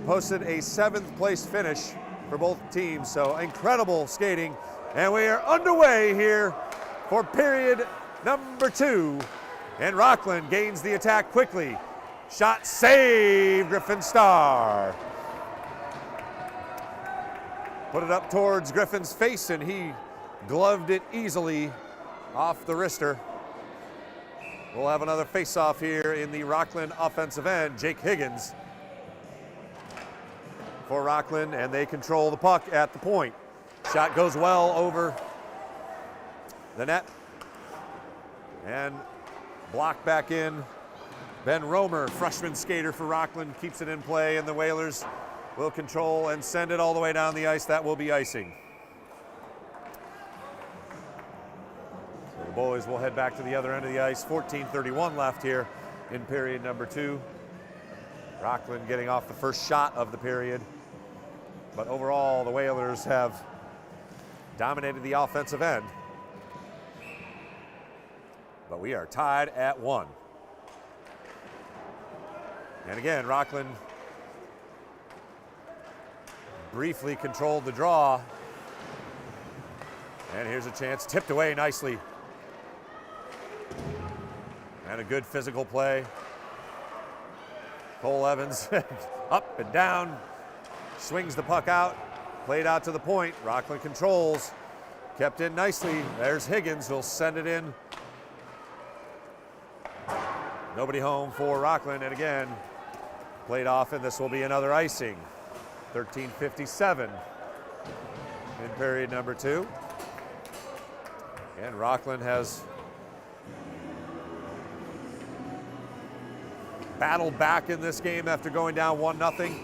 posted a 7th place finish for both teams. So incredible skating. And we are underway here for period number 2. And Rockland gains the attack quickly. Shot save, Griffin Starr. Put it up towards Griffin's face, and he gloved it easily off the wrister. We'll have another face-off here in the Rockland offensive end. Jake Higgins for Rockland, and they control the puck at the point. Shot goes well over the net and blocked back in. Ben Romer, freshman skater for Rockland, keeps it in play, and the Whalers will control and send it all the way down the ice. That will be icing. So the boys will head back to the other end of the ice. 14:31 left here in period number 2. Rockland getting off the first shot of the period. But overall, the Whalers have dominated the offensive end. But we are tied at 1. And again, Rockland briefly controlled the draw. And here's a chance, tipped away nicely. And a good physical play Cole Evans up and down, swings the puck out, played out to the point. Rockland controls, kept in nicely. There's Higgins, who'll send it in. Nobody home for Rockland, and again, played off, and this will be another icing. 13:57 in period number 2. And Rockland has battled back in this game after going down 1-0.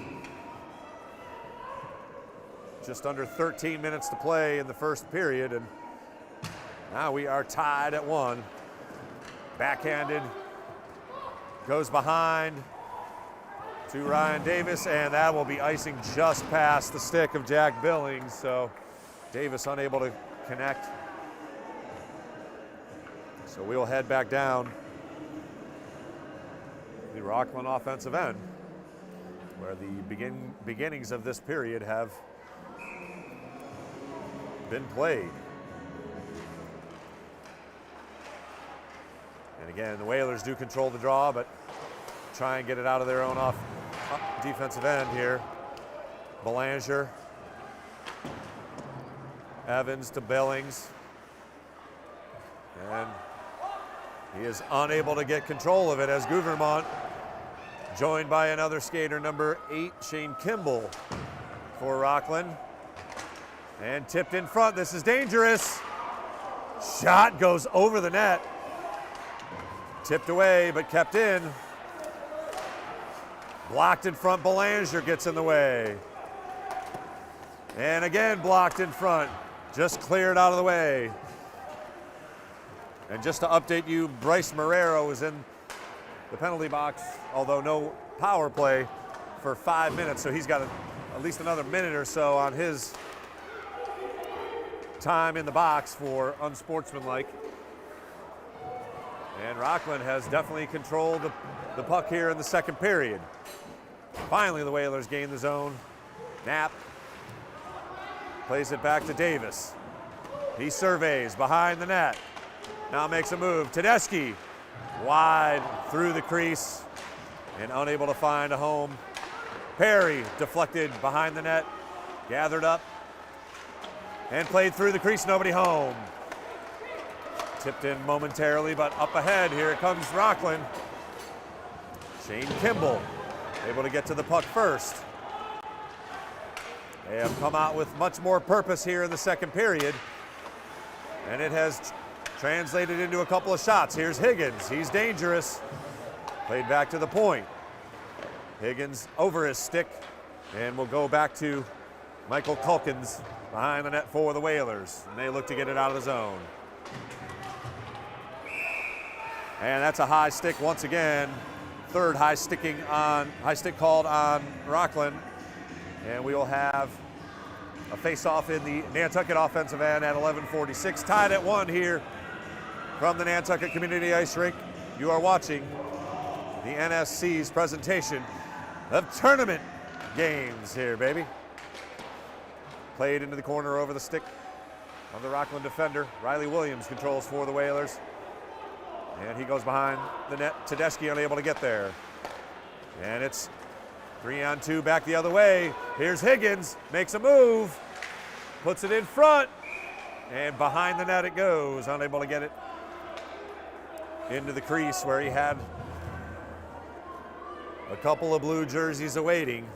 Just under 13 minutes to play in the first period, and now we are tied at 1. Backhanded, goes behind to Ryan Davis, and that will be icing just past the stick of Jack Billings, so Davis unable to connect. So we'll head back down the Rockland offensive end, where the beginnings of this period have been played. And again, the Whalers do control the draw, but try and get it out of their own defensive end here. Belanger, Evans to Billings, and he is unable to get control of it as Gouvernement, joined by another skater, number 8, Shane Kimball for Rockland. And tipped in front, this is dangerous. Shot goes over the net. Tipped away, but kept in. Blocked in front, Belanger gets in the way. And again, blocked in front, just cleared out of the way. And just to update you, Bryce Marrero is in the penalty box, although no power play, for 5 minutes, so he's got at least another minute or so on his time in the box for unsportsmanlike. And Rockland has definitely controlled the puck here in the second period. Finally, the Whalers gain the zone. Knapp plays it back to Davis. He surveys behind the net. Now makes a move. Tedeschi wide through the crease and unable to find a home. Perry deflected behind the net, gathered up, and played through the crease, nobody home. Tipped in momentarily, but up ahead, here it comes Rockland. Shane Kimball able to get to the puck first. They have come out with much more purpose here in the second period, and it has translated into a couple of shots. Here's Higgins, he's dangerous. Played back to the point. Higgins over his stick, and we'll go back to Michael Culkins behind the net for the Whalers, and they look to get it out of the zone. And that's a high stick once again. Third high stick called on Rockland, and we will have a face-off in the Nantucket offensive end at 11:46. Tied at 1 here from the Nantucket Community Ice Rink. You are watching the NSC's presentation of tournament games here, baby. Played into the corner over the stick of the Rockland defender. Riley Williams controls for the Whalers. And he goes behind the net. Tedeschi unable to get there. And it's 3-on-2 back the other way. Here's Higgins, makes a move, puts it in front, and behind the net it goes. Unable to get it into the crease where he had a couple of blue jerseys awaiting.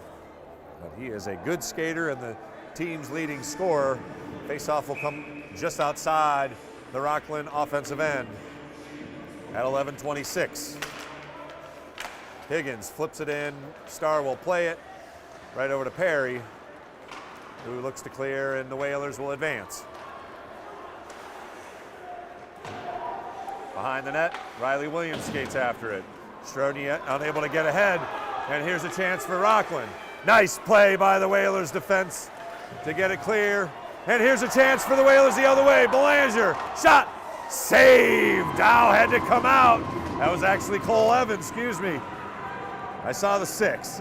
But he is a good skater and the team's leading scorer. Faceoff will come just outside the Rockland offensive end at 11:26. Higgins flips it in. Starr will play it right over to Perry, who looks to clear, and the Whalers will advance. Behind the net, Riley Williams skates after it. Strode unable to get ahead, and here's a chance for Rockland. Nice play by the Whalers defense to get it clear. And here's a chance for the Whalers the other way. Belanger, shot, save. Dow had to come out. That was actually Cole Evans, excuse me. I saw the 6.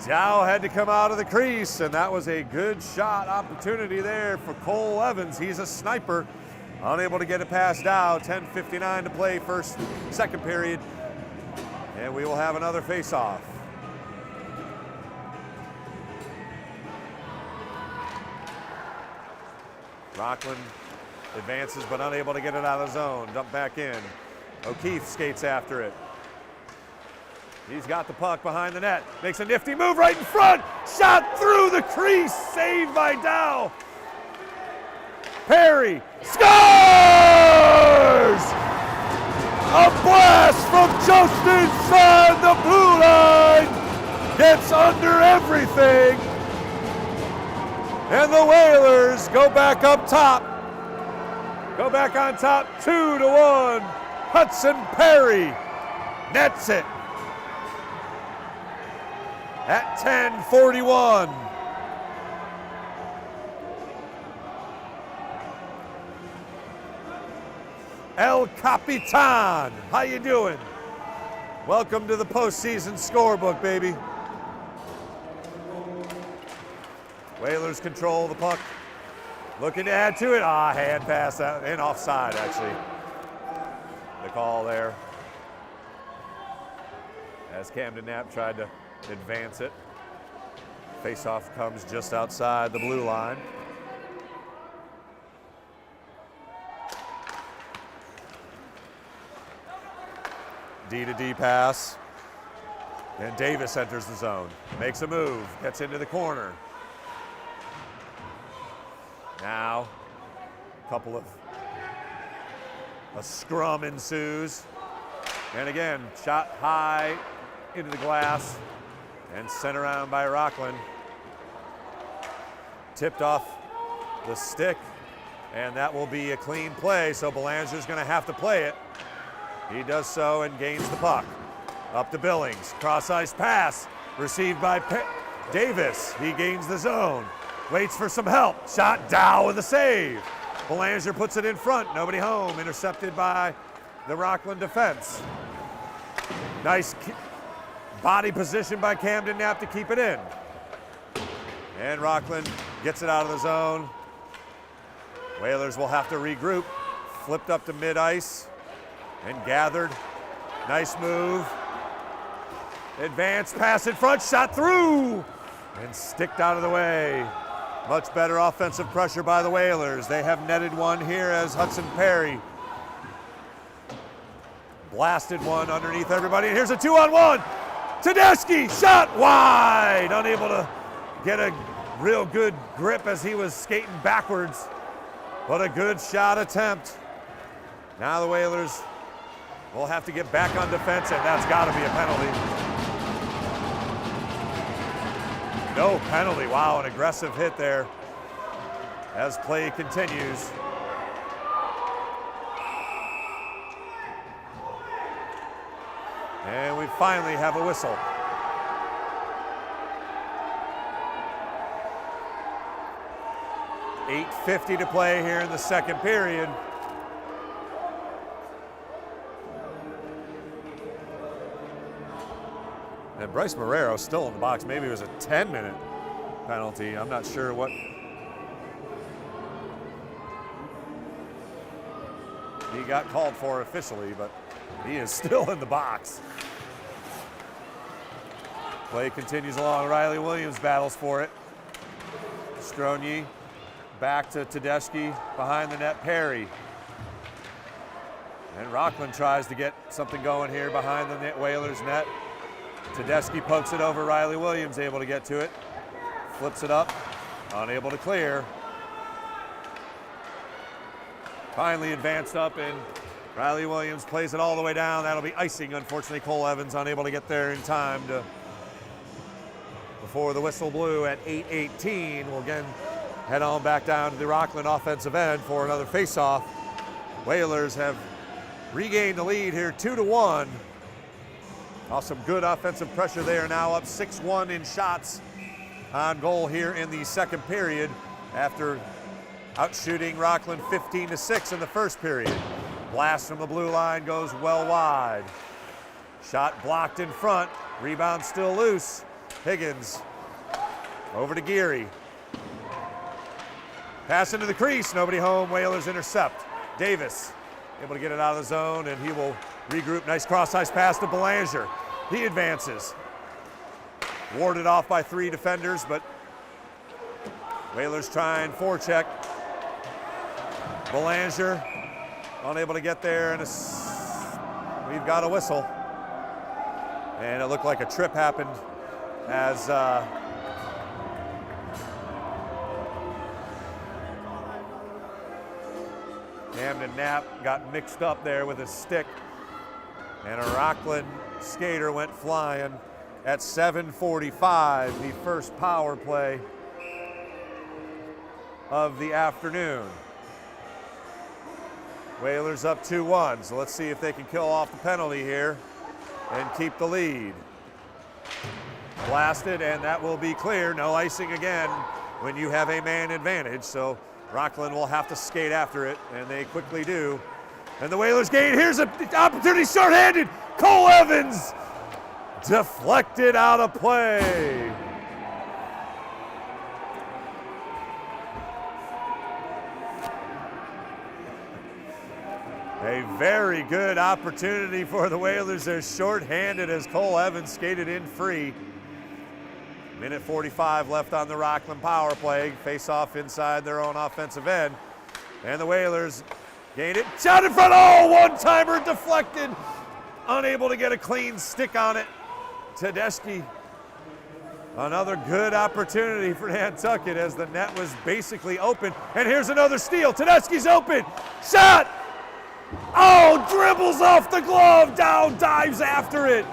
Dow had to come out of the crease, and that was a good shot opportunity there for Cole Evans. He's a sniper. Unable to get it past Dow. 10:59 to play second period. And we will have another face-off. Rockland advances but unable to get it out of the zone. Dump back in. O'Keefe skates after it. He's got the puck behind the net. Makes a nifty move right in front. Shot through the crease. Saved by Dow. Perry scores! A blast from just inside the blue line. Gets under everything. And the Whalers go back up top. Go back on top 2-1. Hudson Perry nets it at 10:41. El Capitan, how you doing? Welcome to the postseason scorebook, baby. Whalers control the puck. Looking to add to it. Hand pass out and offside, actually. The call there. As Camden Knapp tried to advance it. Faceoff comes just outside the blue line. D-to-D pass. And Davis enters the zone. Makes a move. Gets into the corner. Now, a scrum ensues. And again, shot high into the glass and sent around by Rockland. Tipped off the stick, and that will be a clean play, so Belanger's gonna have to play it. He does so and gains the puck. Up to Billings, cross-ice pass, received by Davis. He gains the zone, waits for some help. Shot, Dow with a save. Belanger puts it in front, nobody home, intercepted by the Rockland defense. Nice body position by Camden Knapp to keep it in. And Rockland gets it out of the zone. Whalers will have to regroup. Flipped up to mid-ice and gathered. Nice move. Advanced pass in front, shot through and sticked out of the way. Much better offensive pressure by the Whalers. They have netted one here as Hudson Perry blasted one underneath everybody. And here's a 2-on-1. Tedeschi, shot wide. Unable to get a real good grip as he was skating backwards. But a good shot attempt. Now the Whalers will have to get back on defense, and that's got to be a penalty. No penalty. Wow, an aggressive hit there as play continues. And we finally have a whistle. .850 to play here in the second period. And Bryce Marrero still in the box. Maybe it was a 10-minute penalty. I'm not sure what. He got called for officially, but he is still in the box. Play continues along. Riley Williams battles for it. Stronier back to Tedeschi, behind the net, Perry. And Rockland tries to get something going here behind the net, Whalers net. Tedeschi pokes it over, Riley Williams able to get to it. Flips it up, unable to clear. Finally advanced up, and Riley Williams plays it all the way down. That'll be icing. Unfortunately, Cole Evans unable to get there in time before the whistle blew at 8:18. We'll again head on back down to the Rockland offensive end for another faceoff. Whalers have regained the lead here 2-1. Some good offensive pressure. They are now up 6-1 in shots on goal here in the second period after outshooting Rockland 15-6 in the first period. Blast from the blue line goes well wide. Shot blocked in front. Rebound still loose. Higgins over to Geary. Pass into the crease, nobody home. Whalers intercept. Davis able to get it out of the zone, and he will regroup. Nice cross-ice pass to Belanger. He advances. Warded off by 3 defenders, but Whalers try and forecheck. Belanger unable to get there, and we've got a whistle. And it looked like a trip happened as Camden Knapp got mixed up there with his stick, and a Rockland skater went flying at 7:45, the first power play of the afternoon. Whalers up 2-1, so let's see if they can kill off the penalty here and keep the lead. Blasted, and that will be clear. No icing again when you have a man advantage, so Rockland will have to skate after it, and they quickly do. And the Whalers gain. Here's an opportunity, shorthanded. Cole Evans deflected out of play. A very good opportunity for the Whalers. They're shorthanded as Cole Evans skated in free. Minute 45 left on the Rockland power play. Face off inside their own offensive end. And the Whalers gain it. Shot in front. Oh, one-timer deflected. Unable to get a clean stick on it. Tedeschi. Another good opportunity for Nantucket as the net was basically open. And here's another steal. Tedeschi's open. Shot! Oh, dribbles off the glove, down, dives after it.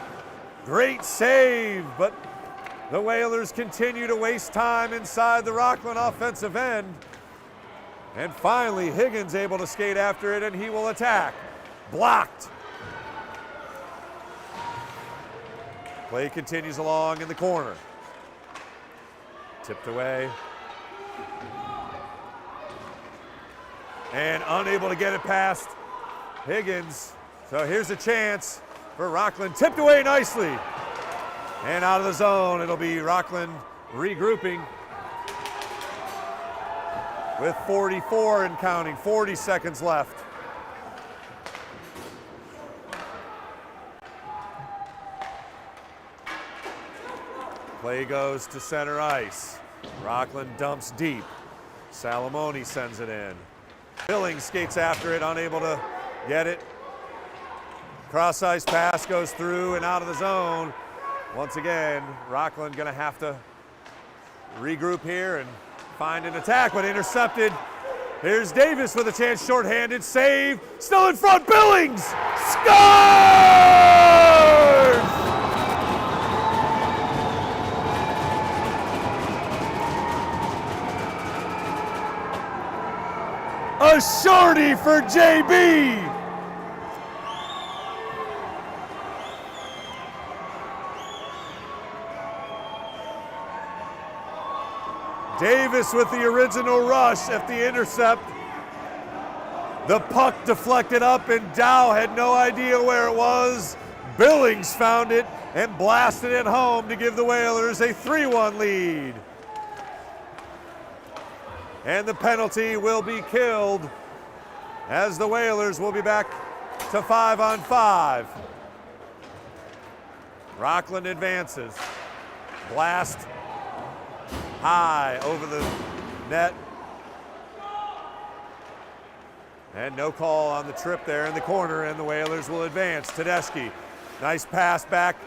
Great save, but the Whalers continue to waste time inside the Rockland offensive end. And finally, Higgins able to skate after it, and he will attack. Blocked. Play continues along in the corner. Tipped away. And unable to get it past Higgins. So here's a chance for Rockland. Tipped away nicely. And out of the zone, it'll be Rockland regrouping with 44 and counting, 40 seconds left. Play goes to center ice. Rockland dumps deep. Salamone sends it in. Billings skates after it, unable to get it. Cross ice pass goes through and out of the zone. Once again, Rockland gonna have to regroup here and find an attack, but intercepted. Here's Davis with a chance, shorthanded, save, still in front, Billings! Scores! A shorty for JB! Davis with the original rush at the intercept. The puck deflected up and Dow had no idea where it was. Billings found it and blasted it home to give the Whalers a 3-1 lead. And the penalty will be killed as the Whalers will be back to 5-on-5. Rockland advances. Blast high over the net. And no call on the trip there in the corner, and the Whalers will advance. Tedeschi, nice pass back.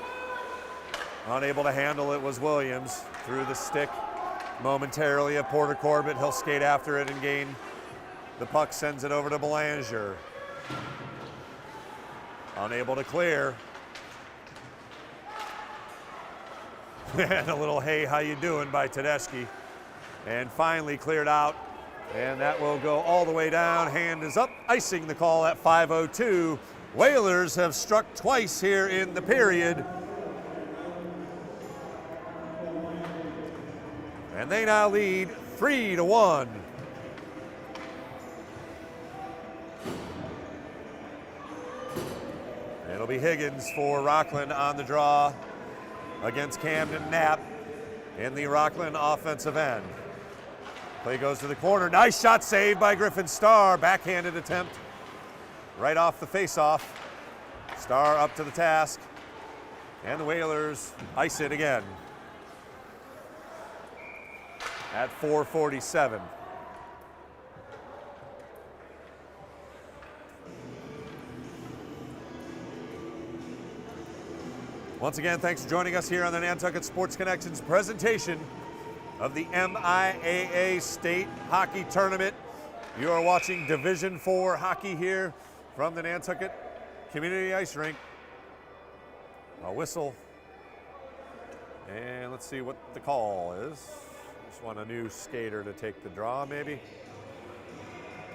Unable to handle it was Williams. Through the stick momentarily at Porter Corbett. He'll skate after it and gain the puck, sends it over to Belanger. Unable to clear. And a little hey, how you doing by Tedeschi. And finally cleared out. And that will go all the way down. Hand is up, icing the call at 5:02. Whalers have struck twice here in the period. And they now lead 3-1. It'll be Higgins for Rockland on the draw against Camden Knapp in the Rockland offensive end. Play goes to the corner. Nice shot saved by Griffin Starr. Backhanded attempt right off the face-off. Starr up to the task. And the Whalers ice it again at 4:47. Once again, thanks for joining us here on the Nantucket Sports Connections presentation of the MIAA State Hockey Tournament. You are watching Division IV hockey here from the Nantucket Community Ice Rink. A whistle, and let's see what the call is. Just want a new skater to take the draw, maybe.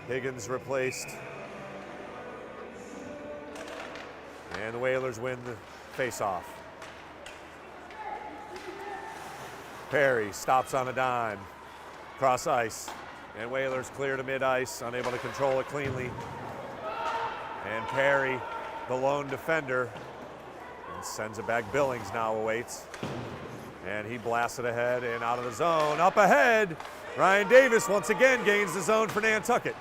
Higgins replaced, and the Whalers win the face-off. Perry stops on a dime, cross ice, and Whalers clear to mid-ice, unable to control it cleanly. And Perry, the lone defender, and sends it back. Billings now awaits, and he blasts it ahead and out of the zone. Up ahead, Ryan Davis once again gains the zone for Nantucket.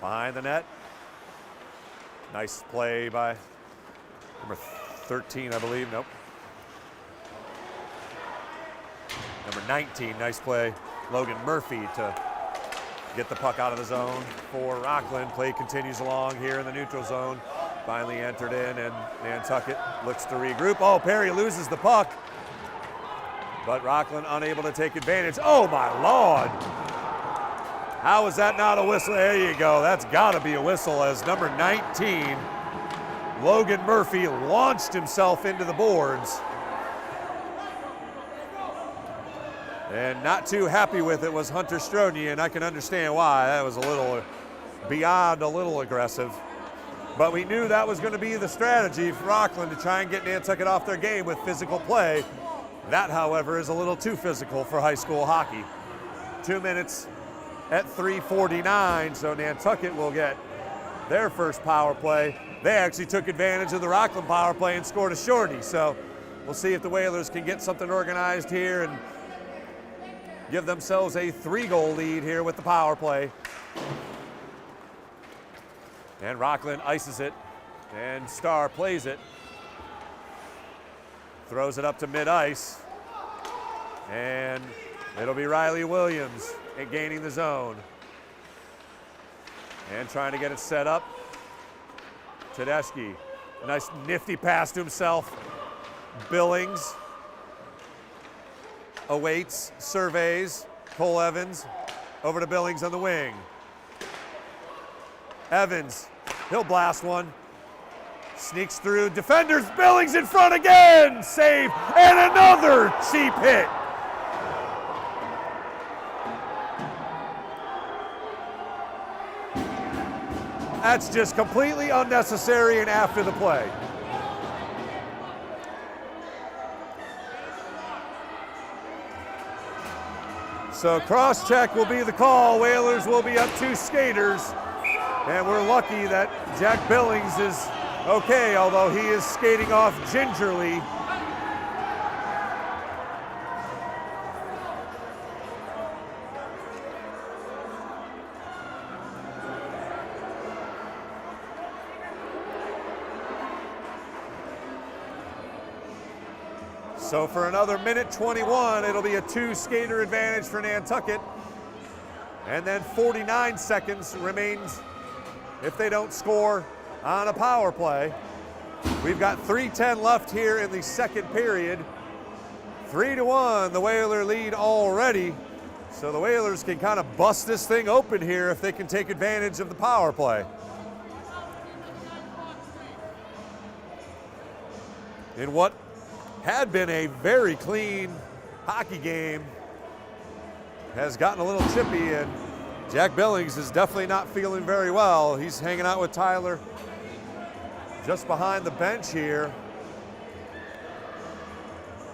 Behind the net, nice play by number 13, I believe. Nope. Number 19, nice play. Logan Murphy to get the puck out of the zone for Rockland. Play continues along here in the neutral zone. Finally entered in, and Nantucket looks to regroup. Oh, Perry loses the puck, but Rockland unable to take advantage. Oh my Lord! How is that not a whistle? There you go. That's got to be a whistle, as number 19, Logan Murphy, launched himself into the boards. And not too happy with it was Hunter Strodny, and I can understand why. That was a little beyond a little aggressive. But we knew that was going to be the strategy for Rockland, to try and get Nantucket off their game with physical play. That, however, is a little too physical for high school hockey. 2 minutes at 3:49, so Nantucket will get their first power play. They actually took advantage of the Rockland power play and scored a shorty. So we'll see if the Whalers can get something organized here and give themselves a 3-goal lead here with the power play. And Rockland ices it, and Starr plays it. Throws it up to mid-ice, and it'll be Riley Williams gaining the zone. And trying to get it set up. Tedeschi, a nice nifty pass to himself. Billings awaits, surveys. Cole Evans over to Billings on the wing. Evans, he'll blast one. Sneaks through, defenders, Billings in front again! Save, and another cheap hit. That's just completely unnecessary and after the play. So cross-check will be the call. Whalers will be up 2 skaters. And we're lucky that Jack Billings is okay, although he is skating off gingerly. So for another minute 21, it'll be a 2-skater advantage for Nantucket. And then 49 seconds remains if they don't score on a power play. We've got 3:10 left here in the second period. 3-1, the Whaler lead already. So the Whalers can kind of bust this thing open here if they can take advantage of the power play. In what had been a very clean hockey game, has gotten a little chippy, and Jack Billings is definitely not feeling very well. He's hanging out with Tyler just behind the bench here.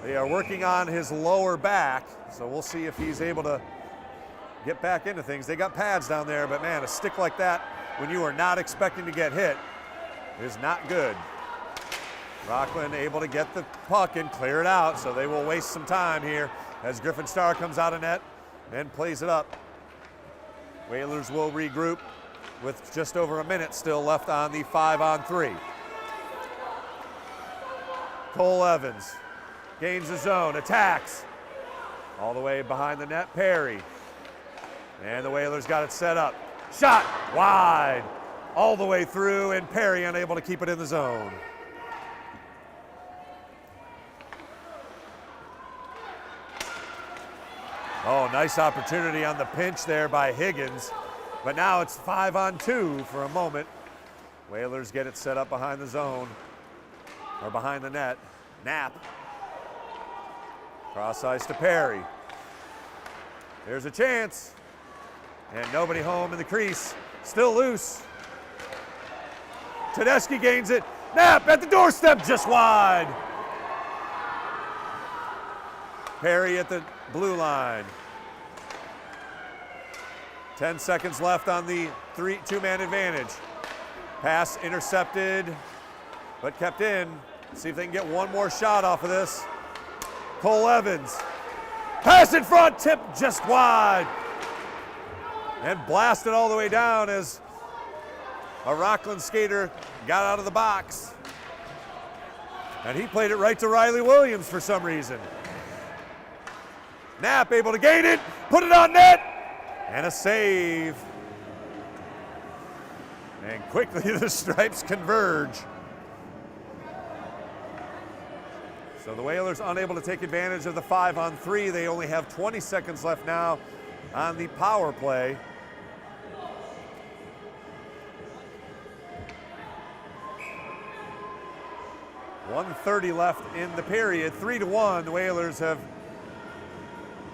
They are working on his lower back, so we'll see if he's able to get back into things. They got pads down there, but man, a stick like that when you are not expecting to get hit is not good. Rockland able to get the puck and clear it out, so they will waste some time here as Griffin Starr comes out of net and plays it up. Whalers will regroup with just over a minute still left on the 5-on-3. Cole Evans gains the zone, attacks. All the way behind the net, Perry. And the Whalers got it set up. Shot wide, all the way through, and Perry unable to keep it in the zone. Oh, nice opportunity on the pinch there by Higgins. But now it's 5-on-2 for a moment. Whalers get it set up behind the zone, or behind the net. Knapp. Cross ice to Perry. There's a chance. And nobody home in the crease. Still loose. Tedeschi gains it. Knapp at the doorstep, just wide. Perry at the blue line. 10 seconds left on the two-man advantage. Pass intercepted, but kept in. See if they can get one more shot off of this. Cole Evans. Pass in front, tip just wide. And blasted all the way down as a Rockland skater got out of the box. And he played it right to Riley Williams for some reason. Knapp able to gain it, put it on net, and a save. And quickly the stripes converge. So the Whalers unable to take advantage of the 5-on-3. They only have 20 seconds left now on the power play. .130 left in the period. 3-1. The Whalers have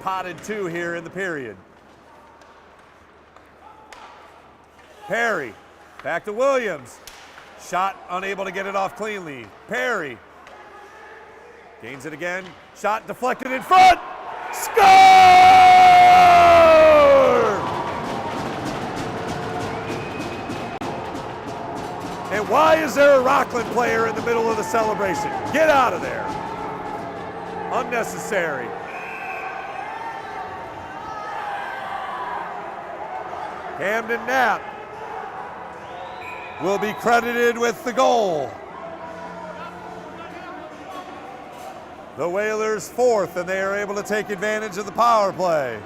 potted 2 here in the period. Perry, back to Williams. Shot unable to get it off cleanly. Perry gains it again. Shot deflected in front. Score! And why is there a Rockland player in the middle of the celebration? Get out of there. Unnecessary. Camden Knapp will be credited with the goal. The Whalers 4th, and they are able to take advantage of the power play.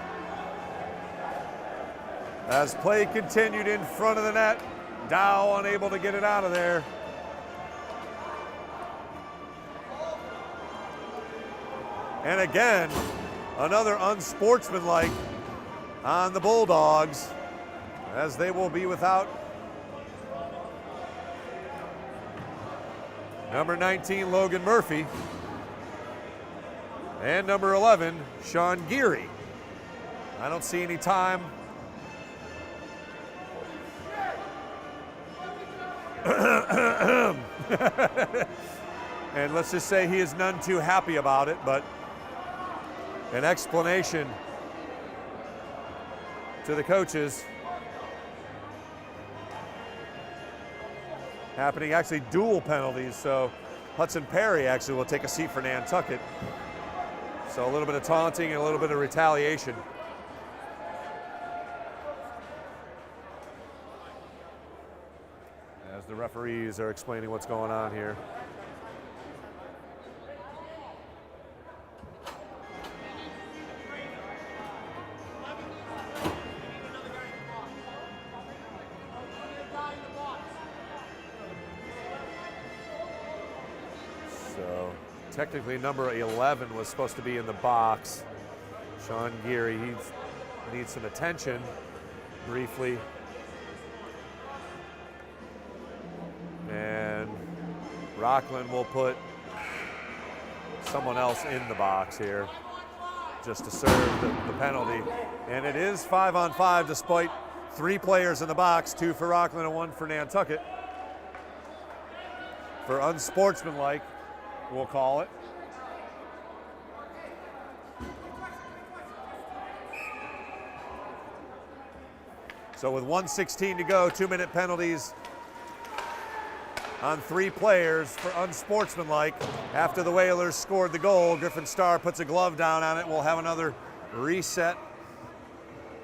As play continued in front of the net, Dow unable to get it out of there. And again, another unsportsmanlike on the Bulldogs, as they will be without number 19, Logan Murphy, and number 11, Sean Geary. I don't see any time. And let's just say he is none too happy about it, but an explanation to the coaches. Happening actually dual penalties, so Hudson Perry actually will take a seat for Nantucket. So a little bit of taunting and a little bit of retaliation. As the referees are explaining what's going on here. So technically number 11 was supposed to be in the box. Sean Geary, he needs some attention briefly. And Rockland will put someone else in the box here just to serve the penalty. And it is 5-on-5 despite 3 players in the box, 2 for Rockland and 1 for Nantucket. For unsportsmanlike, we'll call it. So with 1:16 to go, 2-minute penalties on 3 players for unsportsmanlike. After the Whalers scored the goal, Griffin Starr puts a glove down on it. We'll have another reset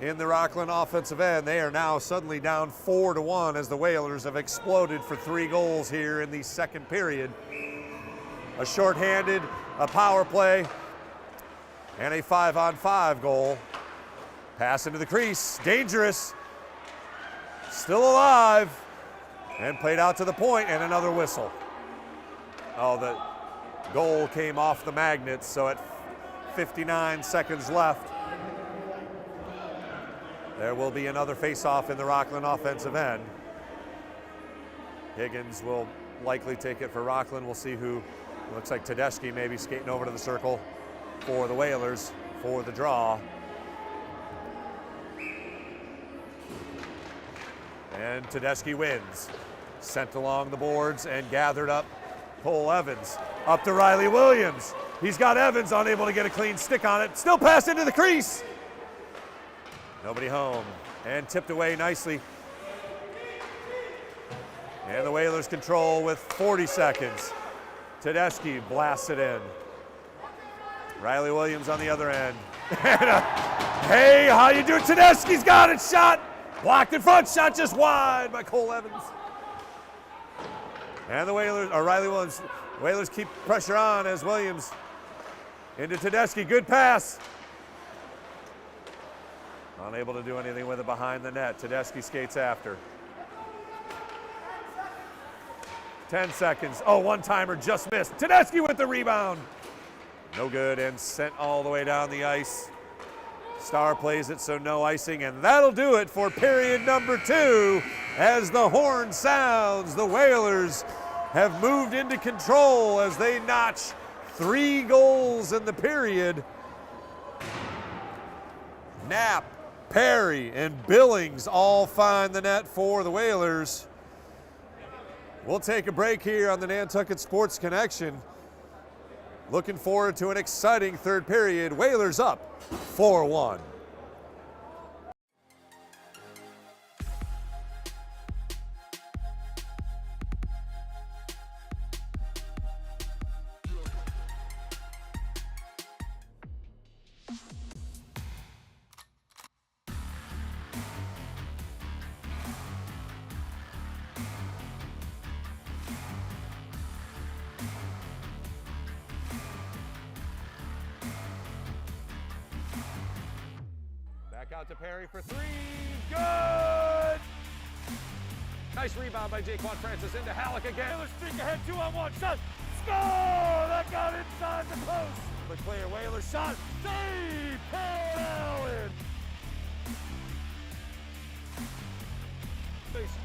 in the Rockland offensive end. They are now suddenly down 4-1 as the Whalers have exploded for 3 goals here in the second period. a shorthanded, a power play, and a 5-on-5 goal. Pass into the crease, dangerous, still alive, and played out to the point, and another whistle. Oh, the goal came off the magnets, so at 59 seconds left, there will be another face-off in the Rockland offensive end. Higgins will likely take it for Rockland. We'll see who. Looks like Tedeschi maybe skating over to the circle for the Whalers for the draw. And Tedeschi wins. Sent along the boards and gathered up Cole Evans. Up to Riley Williams. He's got Evans unable to get a clean stick on it. Still passed into the crease. Nobody home. And tipped away nicely. And the Whalers control with 40 seconds. Tedeschi blasts it in. Riley Williams on the other end. Hey, how you doing? Tedeschi's got it, shot. Blocked in front, shot just wide by Cole Evans. And the Whalers, or Riley Williams, Whalers keep pressure on as Williams into Tedeschi, good pass. Unable to do anything with it behind the net. Tedeschi skates after. 10 seconds. Oh, one-timer just missed. Tedeschi with the rebound. No good, and sent all the way down the ice. Star plays it, so no icing, and that'll do it for period number 2. As the horn sounds, the Whalers have moved into control as they notch 3 goals in the period. Knapp, Perry, and Billings all find the net for the Whalers. We'll take a break here on the Nantucket Sports Connection. Looking forward to an exciting third period. Whalers up 4-1. Back out to Perry for 3. Good! Nice rebound by Jaquan Francis into Halleck again. Whalers streak ahead, 2-on-1 shot. Score! That got inside the post. The clear Whalers shot. Save! Paul Allen. Face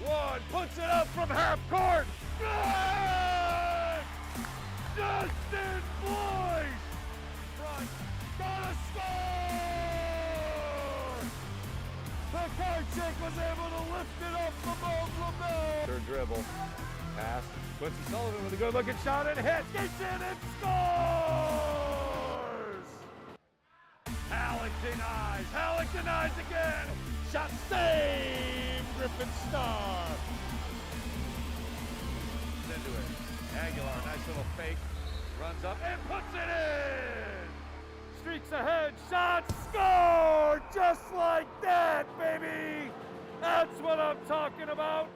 2-1. Puts it up from half court. Good! Justin Boyce! Front. Gotta score! The card check was able to lift it off the ball. Third dribble. Pass. Quincy Sullivan with a good looking shot and hit. Gets in and scores! Halleck denies. Halleck denies again. Shot saved. Griffin Star. Into it. Aguilar, nice little fake. Runs up and puts it in. Streaks ahead. Shot. Score! Just like that, baby. That's what I'm talking about.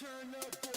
Turn up, boy.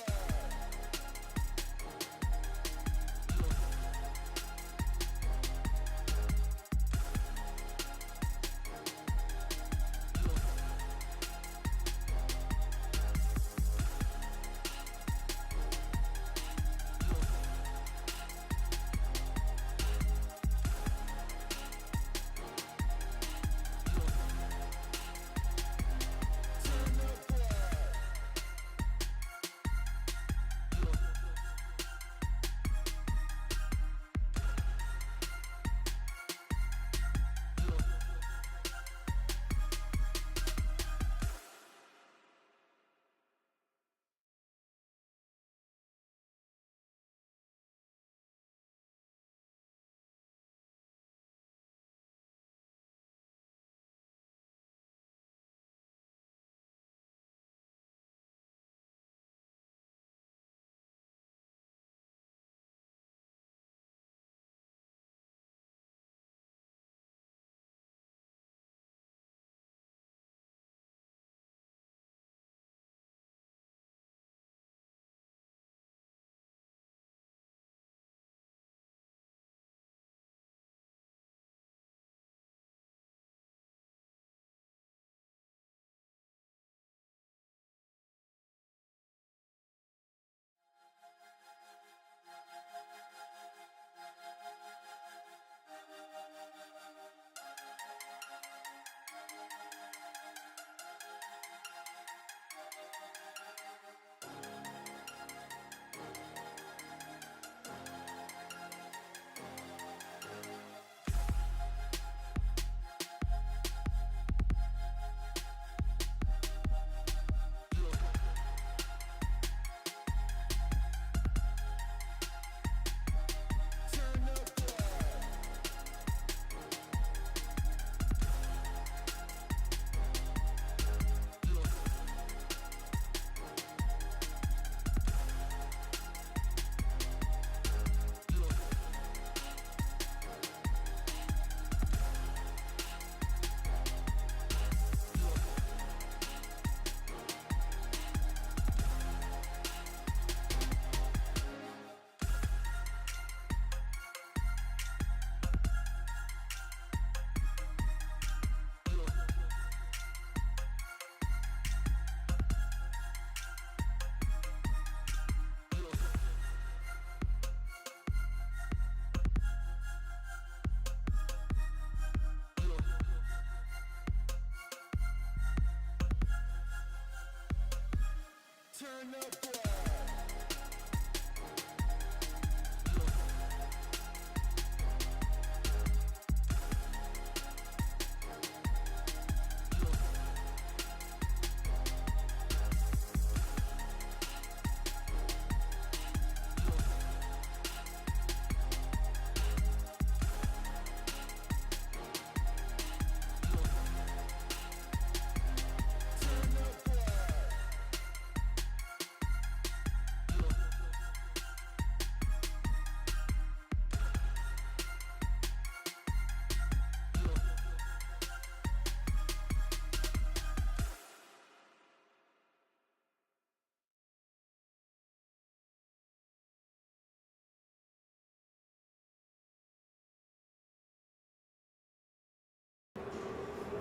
Turn up, boy.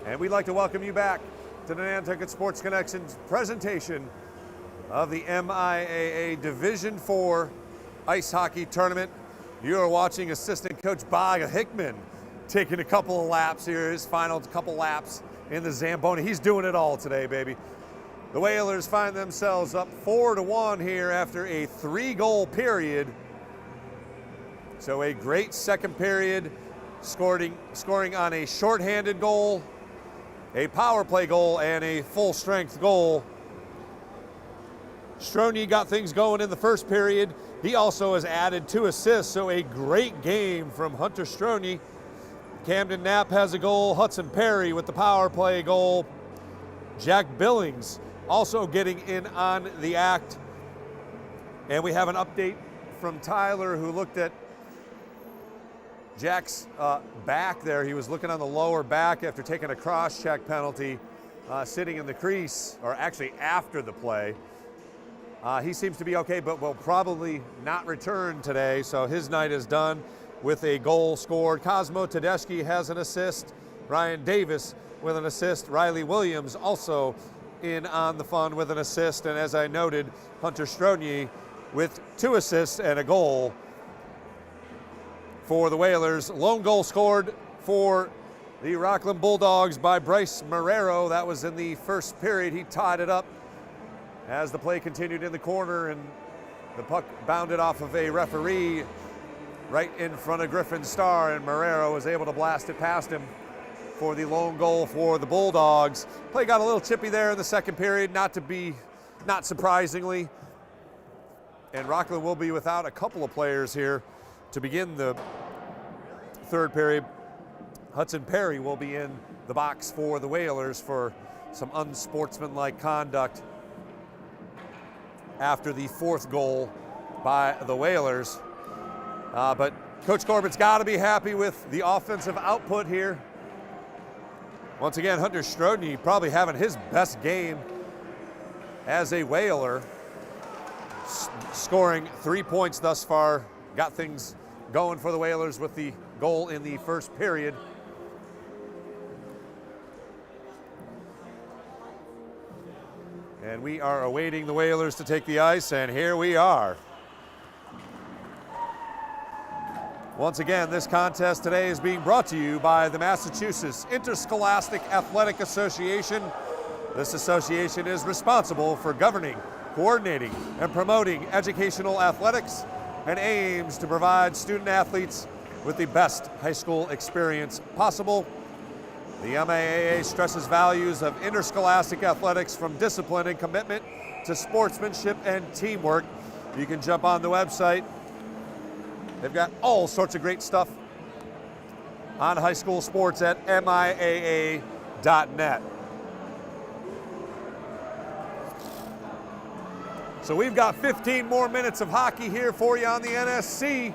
And we'd like to welcome you back to the Nantucket Sports Connections presentation of the MIAA Division IV Ice Hockey Tournament. You are watching assistant coach Bob Hickman taking a couple of laps here, his final couple laps in the Zamboni. He's doing it all today, baby. The Whalers find themselves up 4-1 here after a 3-goal period. So a great second period, scoring on a shorthanded goal, a power play goal, and a full-strength goal. Strony got things going in the first period. He also has added 2 assists, so a great game from Hunter Strony. Camden Knapp has a goal. Hudson Perry with the power play goal. Jack Billings also getting in on the act. And we have an update from Tyler, who looked at Jack's back there. He was looking on the lower back after taking a cross-check penalty, sitting in the crease, or actually after the play. He seems to be okay, but will probably not return today, so his night is done with a goal scored. Cosmo Tedeschi has an assist. Ryan Davis with an assist. Riley Williams also in on the fun with an assist. And as I noted, Hunter Strodny with 2 assists and a goal for the Whalers. Lone goal scored for the Rockland Bulldogs by Bryce Marrero. That was in the first period. He tied it up as the play continued in the corner, and the puck bounded off of a referee right in front of Griffin Starr, and Marrero was able to blast it past him for the lone goal for the Bulldogs. Play got a little chippy there in the second period, not surprisingly. And Rockland will be without a couple of players here to begin the third period. Hudson Perry will be in the box for the Whalers for some unsportsmanlike conduct after the 4th goal by the Whalers. But Coach Corbin's got to be happy with the offensive output here. Once again, Hunter Strodny probably having his best game as a Whaler, scoring 3 points thus far. Got things going for the Whalers with the goal in the first period. And we are awaiting the Whalers to take the ice, and here we are. Once again, this contest today is being brought to you by the Massachusetts Interscholastic Athletic Association. This association is responsible for governing, coordinating, and promoting educational athletics and aims to provide student athletes with the best high school experience possible. The MAAA stresses values of interscholastic athletics, from discipline and commitment to sportsmanship and teamwork. You can jump on the website. They've got all sorts of great stuff on high school sports at MIAA.net. So we've got 15 more minutes of hockey here for you on the NSC.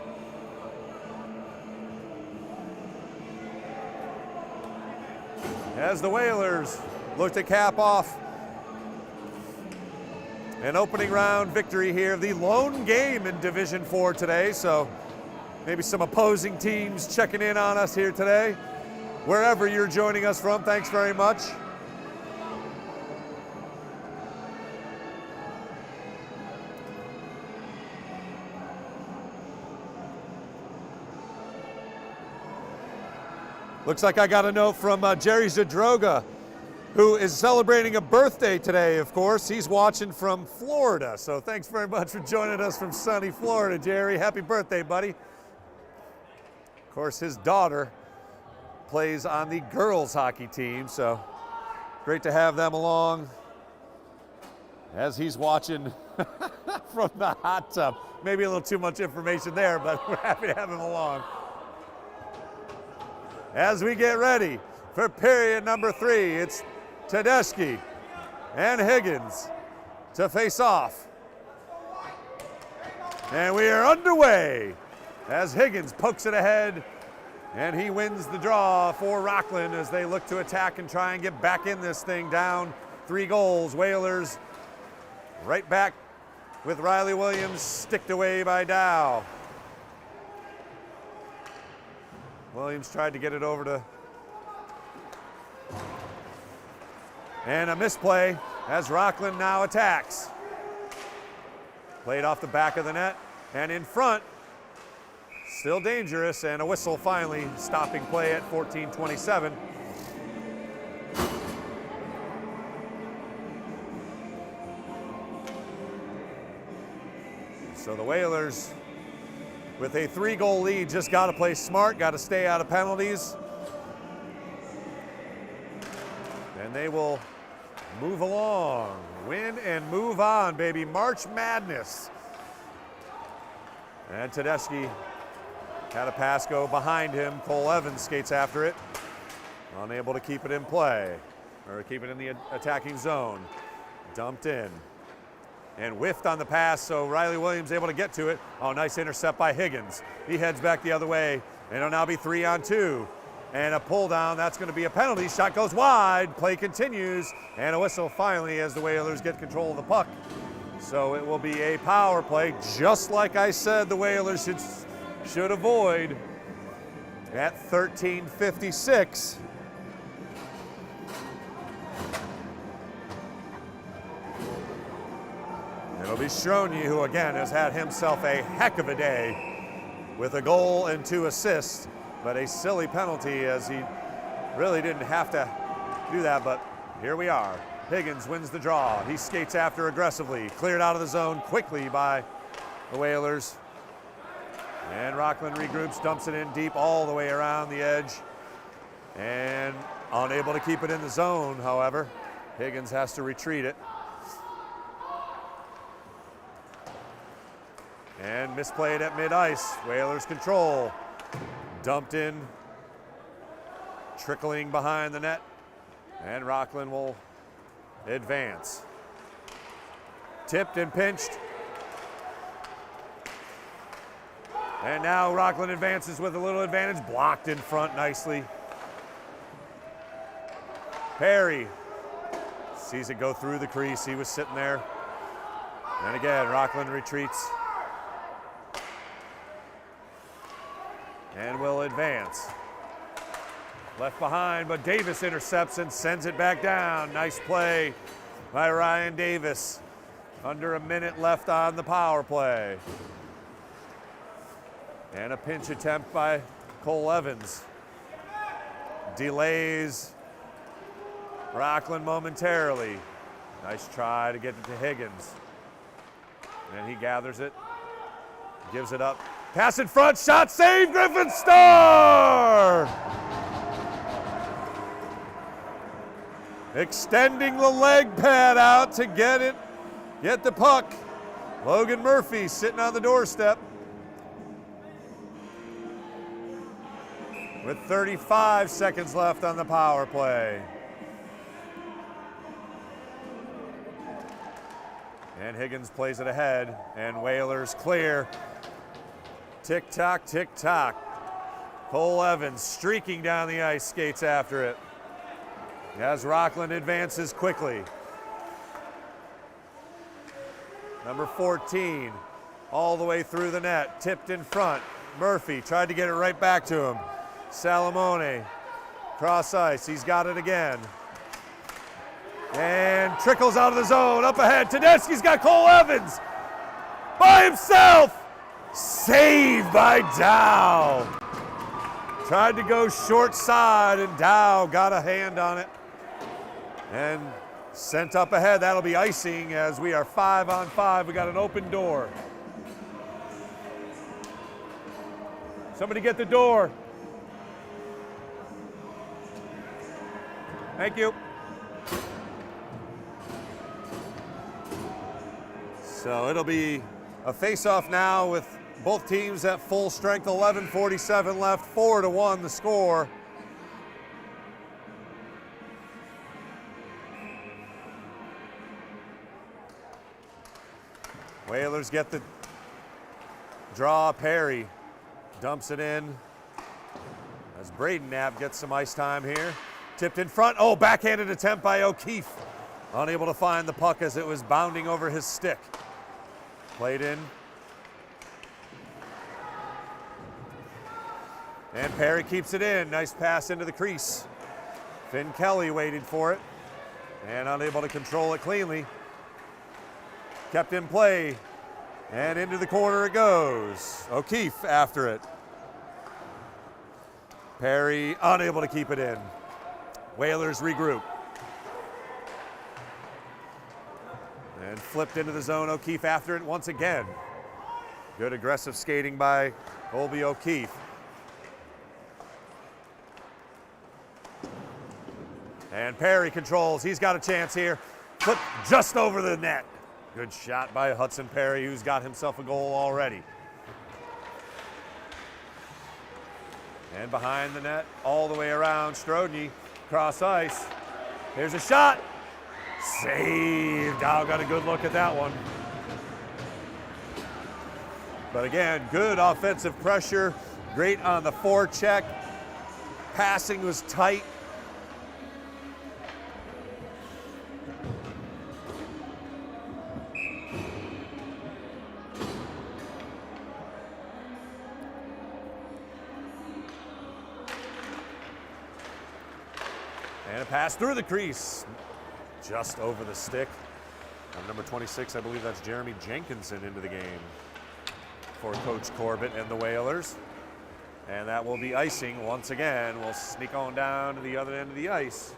As the Whalers look to cap off an opening round victory here, the lone game in Division 4 today, so maybe some opposing teams checking in on us here today. Wherever you're joining us from, thanks very much. Looks like I got a note from Jerry Zadroga, who is celebrating a birthday today, of course. He's watching from Florida, so thanks very much for joining us from sunny Florida, Jerry. Happy birthday, buddy. Of course, his daughter plays on the girls hockey team, so great to have them along as he's watching from the hot tub. Maybe a little too much information there, but we're happy to have him along. As we get ready for period number 3, it's Tedeschi and Higgins to face off. And we are underway as Higgins pokes it ahead, and he wins the draw for Rockland as they look to attack and try and get back in this thing, down 3 goals. Whalers right back with Riley Williams, sticked away by Dow. Williams tried to get it over to, and a misplay as Rockland now attacks. Played off the back of the net and in front. Still dangerous, and a whistle finally stopping play at 14:27. So the Whalers, with a 3-goal lead, just got to play smart, got to stay out of penalties. And they will move along, win and move on, baby. March Madness. And Tedeschi had a pass go behind him. Cole Evans skates after it, unable to keep it in play, or keep it in the attacking zone. Dumped in and whiffed on the pass, so Riley Williams able to get to it. Oh, nice intercept by Higgins. He heads back the other way, and it'll now be 3-on-2. And a pull down, that's gonna be a penalty. Shot goes wide, play continues, and a whistle finally as the Whalers get control of the puck. So it will be a power play, just like I said the Whalers should avoid at 13:56. It'll be Strony, who again has had himself a heck of a day with a goal and 2 assists, but a silly penalty as he really didn't have to do that, but here we are. Higgins wins the draw. He skates after aggressively, cleared out of the zone quickly by the Whalers. And Rockland regroups, dumps it in deep all the way around the edge, and unable to keep it in the zone, however. Higgins has to retreat it. And misplayed at mid-ice. Whalers control. Dumped in, trickling behind the net, and Rockland will advance. Tipped and pinched. And now Rockland advances with a little advantage, blocked in front nicely. Perry sees it go through the crease. He was sitting there. And again, Rockland retreats and will advance. Left behind, but Davis intercepts and sends it back down. Nice play by Ryan Davis. Under a minute left on the power play. And a pinch attempt by Cole Evans. Delays Rockland momentarily. Nice try to get it to Higgins. And he gathers it, gives it up. Pass in front, shot, save, Griffin Starr! Extending the leg pad out to get the puck. Logan Murphy sitting on the doorstep. With 35 seconds left on the power play. And Higgins plays it ahead, and Whalers clear. Tick-tock, tick-tock. Cole Evans streaking down the ice, skates after it. As Rockland advances quickly. Number 14, all the way through the net, tipped in front. Murphy tried to get it right back to him. Salamone, cross ice, he's got it again. And trickles out of the zone, up ahead. Tedeschi's got Cole Evans by himself. Saved by Dow. Tried to go short side, and Dow got a hand on it. And sent up ahead. That'll be icing as we are 5-on-5. We got an open door. Somebody get the door. Thank you. So it'll be a face-off now with both teams at full strength. 11:47 left, 4-1 the score. Whalers get the draw. Perry dumps it in as Braden Knapp gets some ice time here. Tipped in front. Oh, backhanded attempt by O'Keefe. Unable to find the puck as it was bounding over his stick. Played in. And Perry keeps it in. Nice pass into the crease. Finn Kelly waited for it and unable to control it cleanly. Kept in play, and into the corner it goes. O'Keefe after it. Perry unable to keep it in. Whalers regroup. And flipped into the zone. O'Keefe after it once again. Good aggressive skating by Colby O'Keefe. And Perry controls. He's got a chance here. Flip just over the net. Good shot by Hudson Perry, who's got himself a goal already. And behind the net, all the way around, Strodny, cross ice. Here's a shot. Saved. Dow got a good look at that one. But again, good offensive pressure. Great on the forecheck. Passing was tight. And a pass through the crease, just over the stick. Number 26, I believe that's Jeremy Jenkinson into the game for Coach Corbett and the Whalers. And that will be icing once again. We'll sneak on down to the other end of the ice.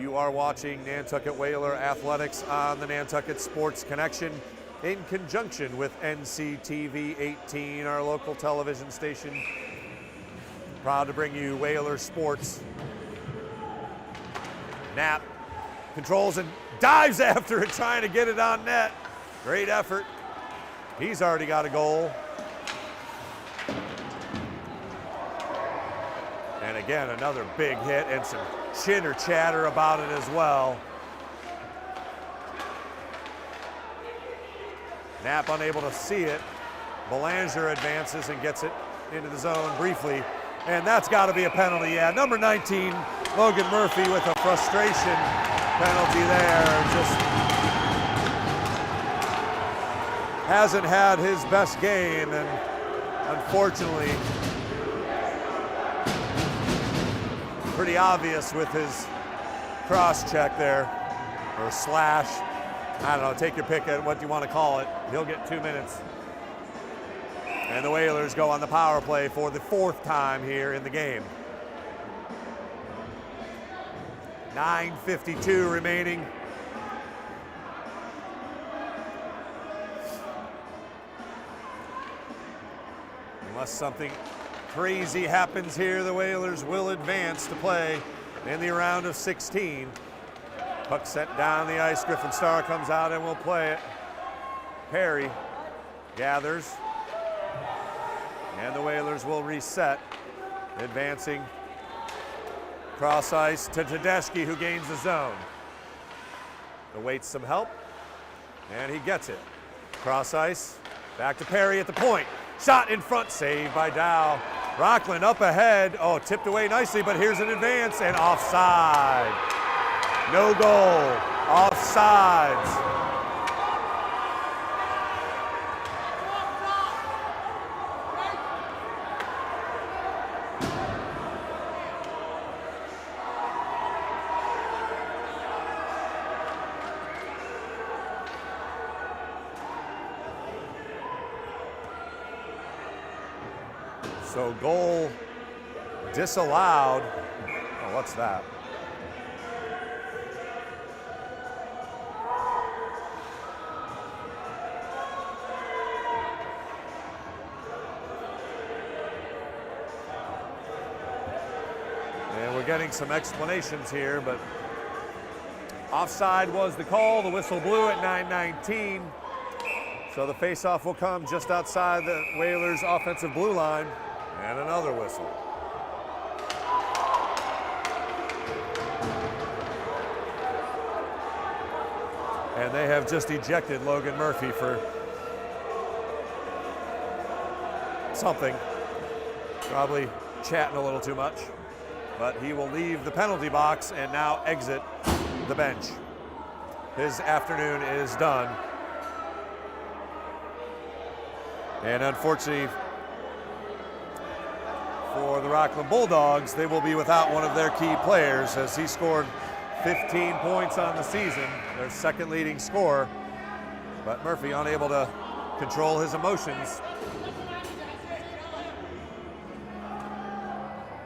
You are watching Nantucket Whaler Athletics on the Nantucket Sports Connection in conjunction with NCTV 18, our local television station. Proud to bring you Whaler sports. Knapp controls and dives after it, trying to get it on net. Great effort. He's already got a goal. And again, another big hit and some chitter chatter about it as well. Knapp unable to see it. Belanger advances and gets it into the zone briefly. And that's got to be a penalty, yeah. Number 19, Logan Murphy with a frustration penalty there. Just hasn't had his best game, and unfortunately, pretty obvious with his cross check there, or slash. I don't know, take your pick at what you want to call it. He'll get 2 minutes. And the Whalers go on the power play for the 4th time here in the game. 9:52 remaining. Unless something crazy happens here, the Whalers will advance to play in the round of 16. Puck sent down the ice. Griffin Starr comes out and will play it. Perry gathers. And the Whalers will reset, advancing cross ice to Tedeschi, who gains the zone. Awaits some help, and he gets it. Cross ice, back to Perry at the point. Shot in front, saved by Dow. Rockland up ahead. Oh, tipped away nicely, but here's an advance and offside. No goal, offsides. So goal disallowed. Oh, what's that? And we're getting some explanations here, but offside was the call. The whistle blew at 9:19. So the faceoff will come just outside the Whalers' offensive blue line. And another whistle. And they have just ejected Logan Murphy for something. Probably chatting a little too much. But he will leave the penalty box and now exit the bench. His afternoon is done. And unfortunately, for the Rockland Bulldogs, they will be without one of their key players, as he scored 15 points on the season, their second leading scorer. But Murphy unable to control his emotions.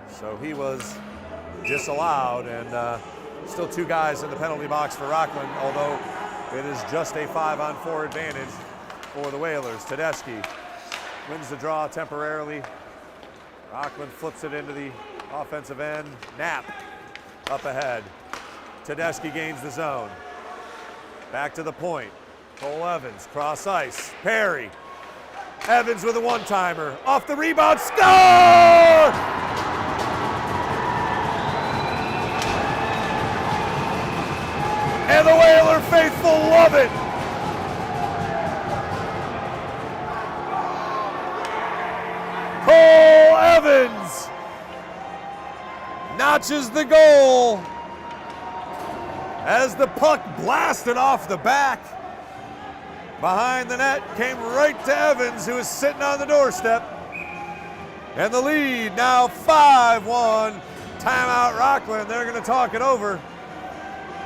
So he was disallowed, and still 2 guys in the penalty box for Rockland, although it is just a 5-on-4 advantage for the Whalers. Tedeschi wins the draw temporarily. Rockland flips it into the offensive end. Knapp up ahead. Tedeschi gains the zone. Back to the point. Cole Evans, cross ice. Perry. Evans with a one-timer. Off the rebound, score! And the Whaler faithful love it. Cole Evans notches the goal as the puck blasted off the back. Behind the net came right to Evans, who was sitting on the doorstep. And the lead now 5-1 Timeout Rockland. They're going to talk it over.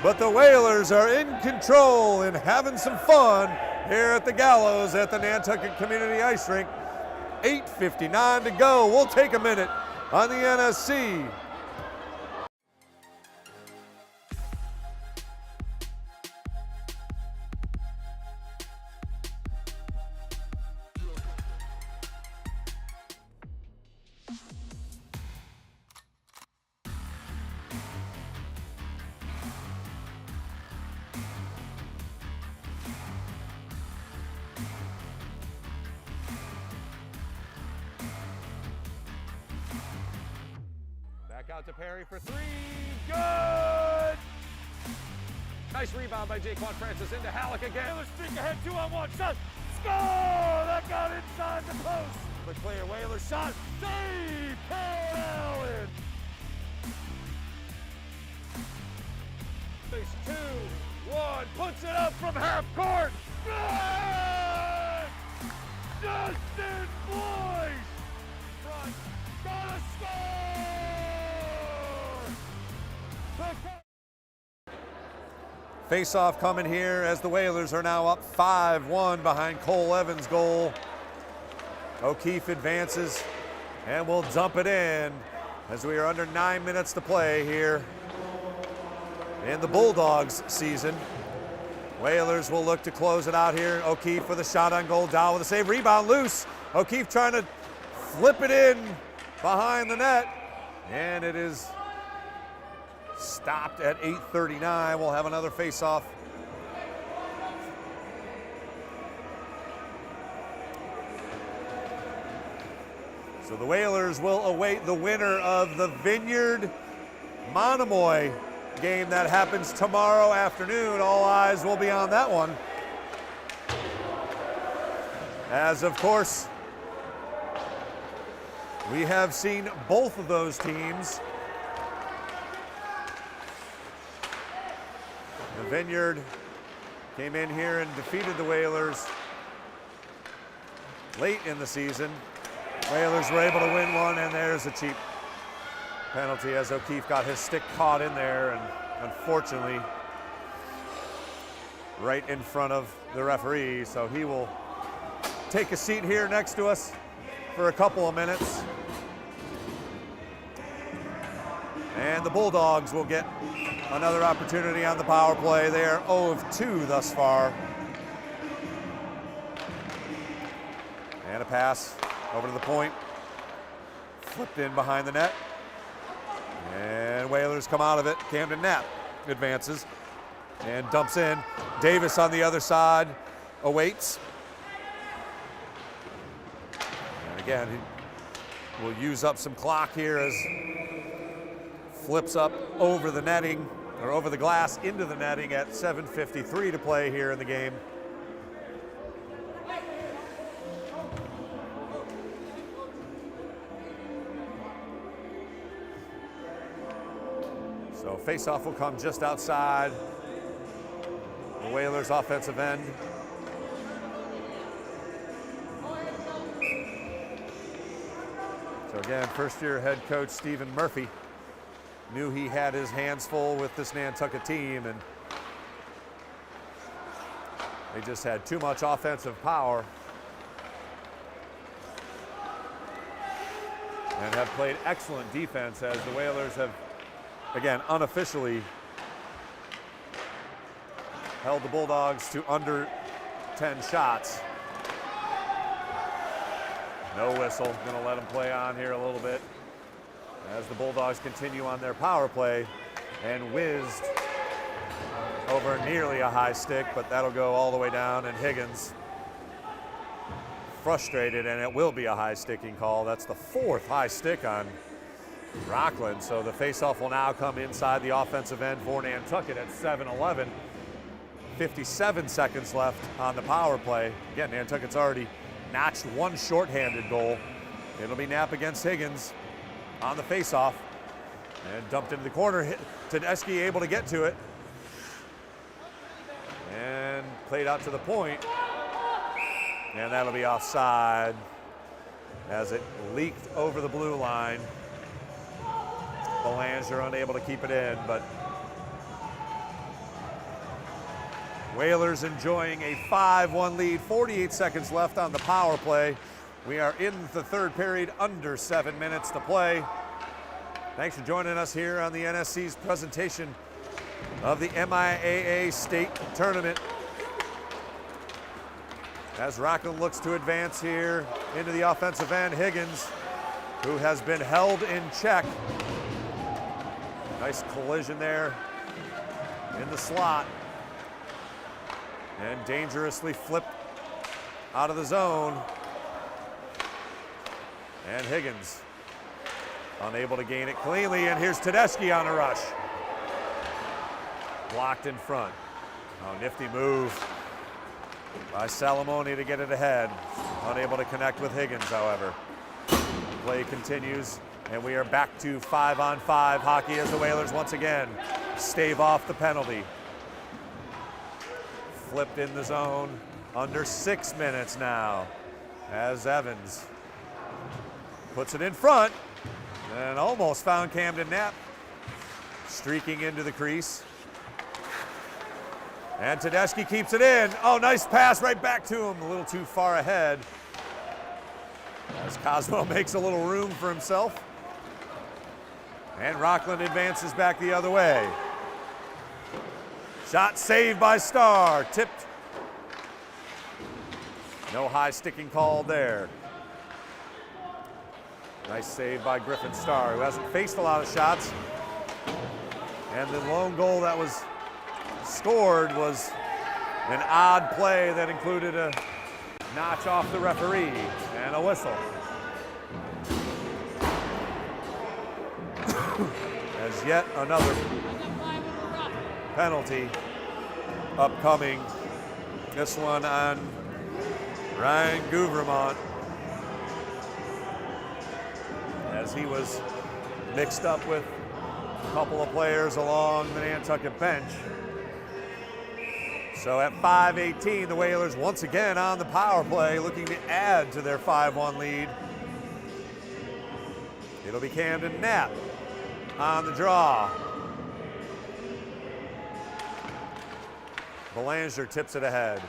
But the Whalers are in control and having some fun here at the Gallows at the Nantucket Community Ice Rink. 8:59 to go. We'll take a minute on the NSC. Back out to Perry for three. Good! Nice rebound by Jaquan Francis into Halleck again. Whalers streak ahead, 2-on-1 shot. Score! That got inside the post. The clear Whalers shot. Save! Paul Allen. Face 2-1. Puts it up from half court. Good! Justin Boyce! Front. Gotta score! Face-off coming here as the Whalers are now up 5-1 behind Cole Evans' goal. O'Keefe advances and will dump it in as we are under 9 minutes to play here in the Bulldogs season. Whalers will look to close it out here. O'Keefe with a shot on goal. Dow with a save. Rebound loose. O'Keefe trying to flip it in behind the net. And it is stopped at 8:39. We'll have another face-off. So the Whalers will await the winner of the Vineyard Monomoy game that happens tomorrow afternoon. All eyes will be on that one. As of course, we have seen both of those teams. The Vineyard came in here and defeated the Whalers late in the season. Whalers were able to win one, and there's a cheap penalty as O'Keefe got his stick caught in there, and unfortunately right in front of the referee. So he will take a seat here next to us for a couple of minutes. And the Bulldogs will get another opportunity on the power play. They are 0 of 2 thus far. And a pass over to the point. Flipped in behind the net. And Whalers come out of it. Camden Knapp advances and dumps in. Davis on the other side awaits. And again, he will use up some clock here as flips up over the netting, or over the glass into the netting at 7:53 to play here in the game. So face-off will come just outside the Whalers' offensive end. So again, first-year head coach Stephen Murphy knew he had his hands full with this Nantucket team, and they just had too much offensive power and have played excellent defense as the Whalers have, again, unofficially held the Bulldogs to under 10 shots. No whistle, gonna let them play on here a little bit as the Bulldogs continue on their power play, and whizzed over nearly a high stick, but that'll go all the way down, and Higgins frustrated, and it will be a high sticking call. That's the 4th high stick on Rockland, so the faceoff will now come inside the offensive end for Nantucket at 7:11. 57 seconds left on the power play. Again, Nantucket's already notched one shorthanded goal. It'll be Knapp against Higgins on the faceoff, and dumped into the corner. Tedeschi able to get to it, and played out to the point, and that'll be offside as it leaked over the blue line. Belanger unable to keep it in, but Whalers enjoying a 5-1 lead, 48 seconds left on the power play. We are in the third period, under 7 minutes to play. Thanks for joining us here on the NSC's presentation of the MIAA State Tournament. As Rockland looks to advance here into the offensive end, Higgins, who has been held in check. Nice collision there in the slot. And dangerously flipped out of the zone. And Higgins unable to gain it cleanly, and here's Tedeschi on a rush. Blocked in front. Oh, nifty move by Salamone to get it ahead. Unable to connect with Higgins, however. Play continues, and we are back to 5-on-5 hockey as the Whalers once again stave off the penalty. Flipped in the zone, under 6 minutes now, as Evans puts it in front and almost found Camden Knapp streaking into the crease. And Tedeschi keeps it in. Oh, nice pass right back to him, a little too far ahead. As Cosmo makes a little room for himself. And Rockland advances back the other way. Shot saved by Starr, tipped. No high sticking call there. Nice save by Griffin Starr, who hasn't faced a lot of shots. And the lone goal that was scored was an odd play that included a notch off the referee and a whistle. As yet another penalty upcoming. This one on Ryan Gouvermont, as he was mixed up with a couple of players along the Nantucket bench. So at 5:18, the Whalers once again on the power play, looking to add to their 5-1 lead. It'll be Camden Knapp on the draw. Belanger tips it ahead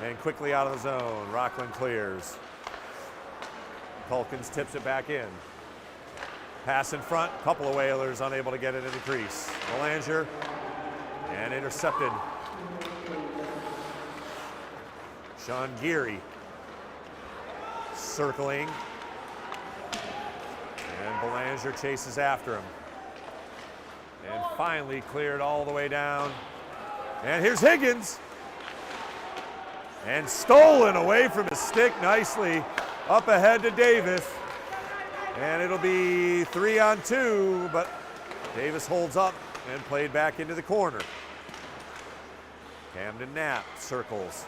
and quickly out of the zone. Rockland clears. Culkins tips it back in. Pass in front, couple of Whalers unable to get it in the crease. Belanger, and intercepted. Sean Geary circling, and Belanger chases after him. And finally cleared all the way down. And here's Higgins. And stolen away from his stick nicely. Up ahead to Davis. And it'll be 3-on-2, but Davis holds up and played back into the corner. Camden Knapp circles.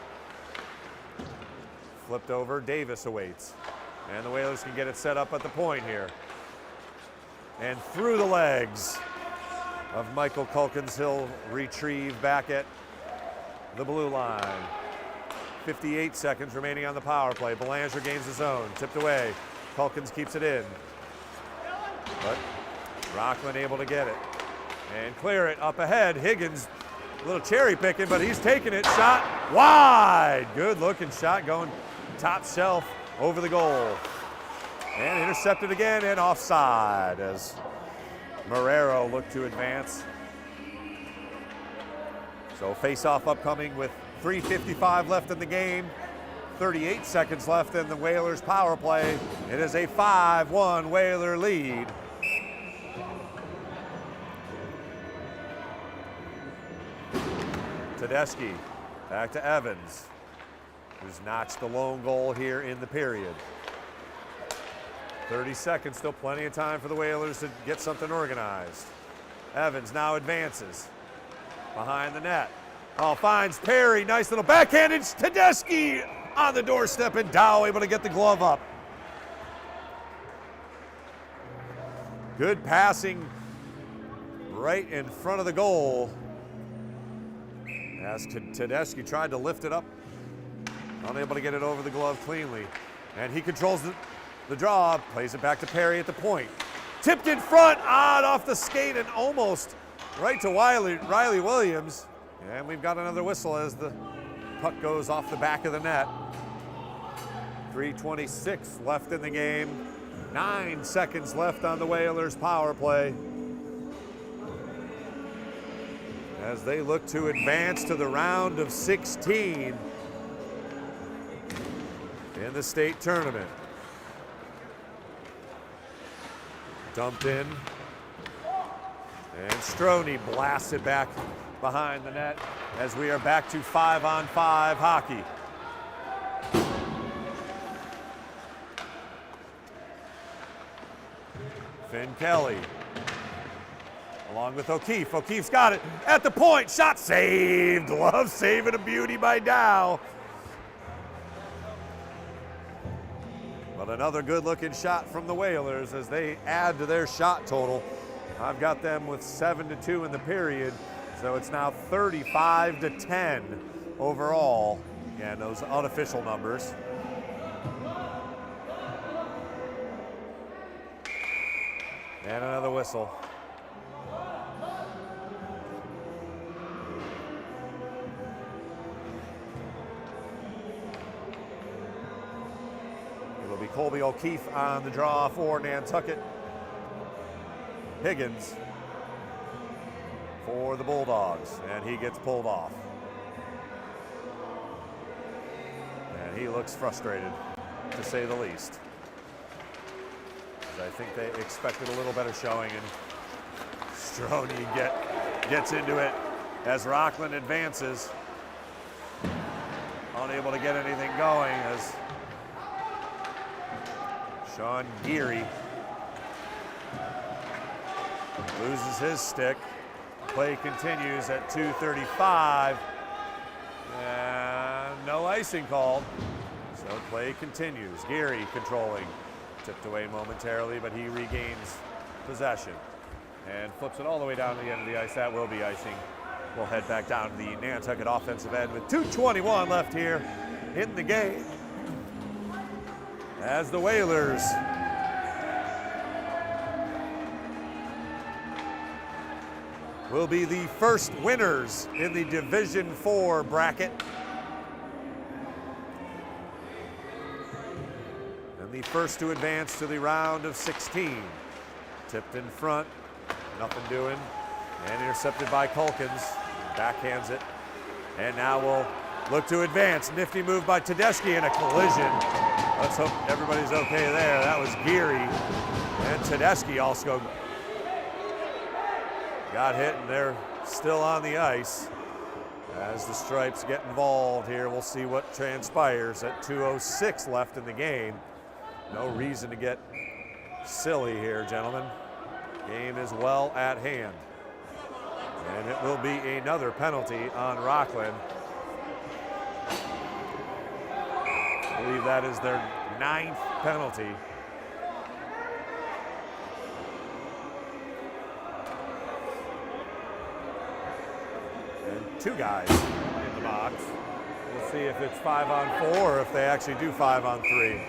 Flipped over, Davis awaits. And the Whalers can get it set up at the point here. And through the legs of Michael Culkins, he'll retrieve back at the blue line. 58 seconds remaining on the power play. Belanger gains the zone, tipped away. Culkins keeps it in. But Rockland able to get it and clear it up ahead. Higgins, a little cherry picking, but he's taking it. Shot wide. Good looking shot going top shelf over the goal. And intercepted again and offside as Marrero looked to advance. So face-off upcoming with 3:55 left in the game. 38 seconds left in the Whalers power play. It is a 5-1 Whaler lead. Tedeschi back to Evans, who's notched the lone goal here in the period. 30 seconds, still plenty of time for the Whalers to get something organized. Evans now advances behind the net. Oh, finds Perry, nice little backhanded. Tedeschi on the doorstep, and Dow able to get the glove up. Good passing right in front of the goal. As Tedeschi tried to lift it up, unable to get it over the glove cleanly. And he controls the draw, plays it back to Perry at the point. Tipped in front, off the skate and almost right to Riley Williams. And we've got another whistle as the puck goes off the back of the net. 3:26 left in the game. 9 seconds left on the Whalers' power play, as they look to advance to the round of 16 in the state tournament. Dumped in, and Stroni blasts it back behind the net as we are back to 5-on-5 hockey. Finn Kelly along with O'Keefe. O'Keefe's got it at the point. Shot saved. Love saving a beauty by Dow. But another good-looking shot from the Whalers as they add to their shot total. I've got them with 7-2 in the period, so it's now 35-10 overall. Again, those unofficial numbers. And another whistle. It'll be Colby O'Keefe on the draw for Nantucket. Higgins for the Bulldogs, and he gets pulled off. And he looks frustrated, to say the least. I think they expected a little better showing, and Stroni gets into it as Rockland advances. Unable to get anything going as Sean Geary loses his stick. Play continues at 2:35. And no icing called, so play continues. Geary controlling. Tipped away momentarily, but he regains possession and flips it all the way down to the end of the ice. That will be icing. We'll head back down to the Nantucket offensive end with 2:21 left here in the game, as the Whalers will be the first winners in the Division IV bracket. The first to advance to the round of 16. Tipped in front, nothing doing, and intercepted by Culkins. Backhands it, and now we'll look to advance. Nifty move by Tedeschi and a collision. Let's hope everybody's okay there. That was Geary, and Tedeschi also got hit, and they're still on the ice. As the Stripes get involved here, we'll see what transpires at 2:06 left in the game. No reason to get silly here, gentlemen. Game is well at hand. And it will be another penalty on Rockland. I believe that is their 9th penalty. And 2 guys in the box. We'll see if it's 5-on-4 or if they actually do 5-on-3.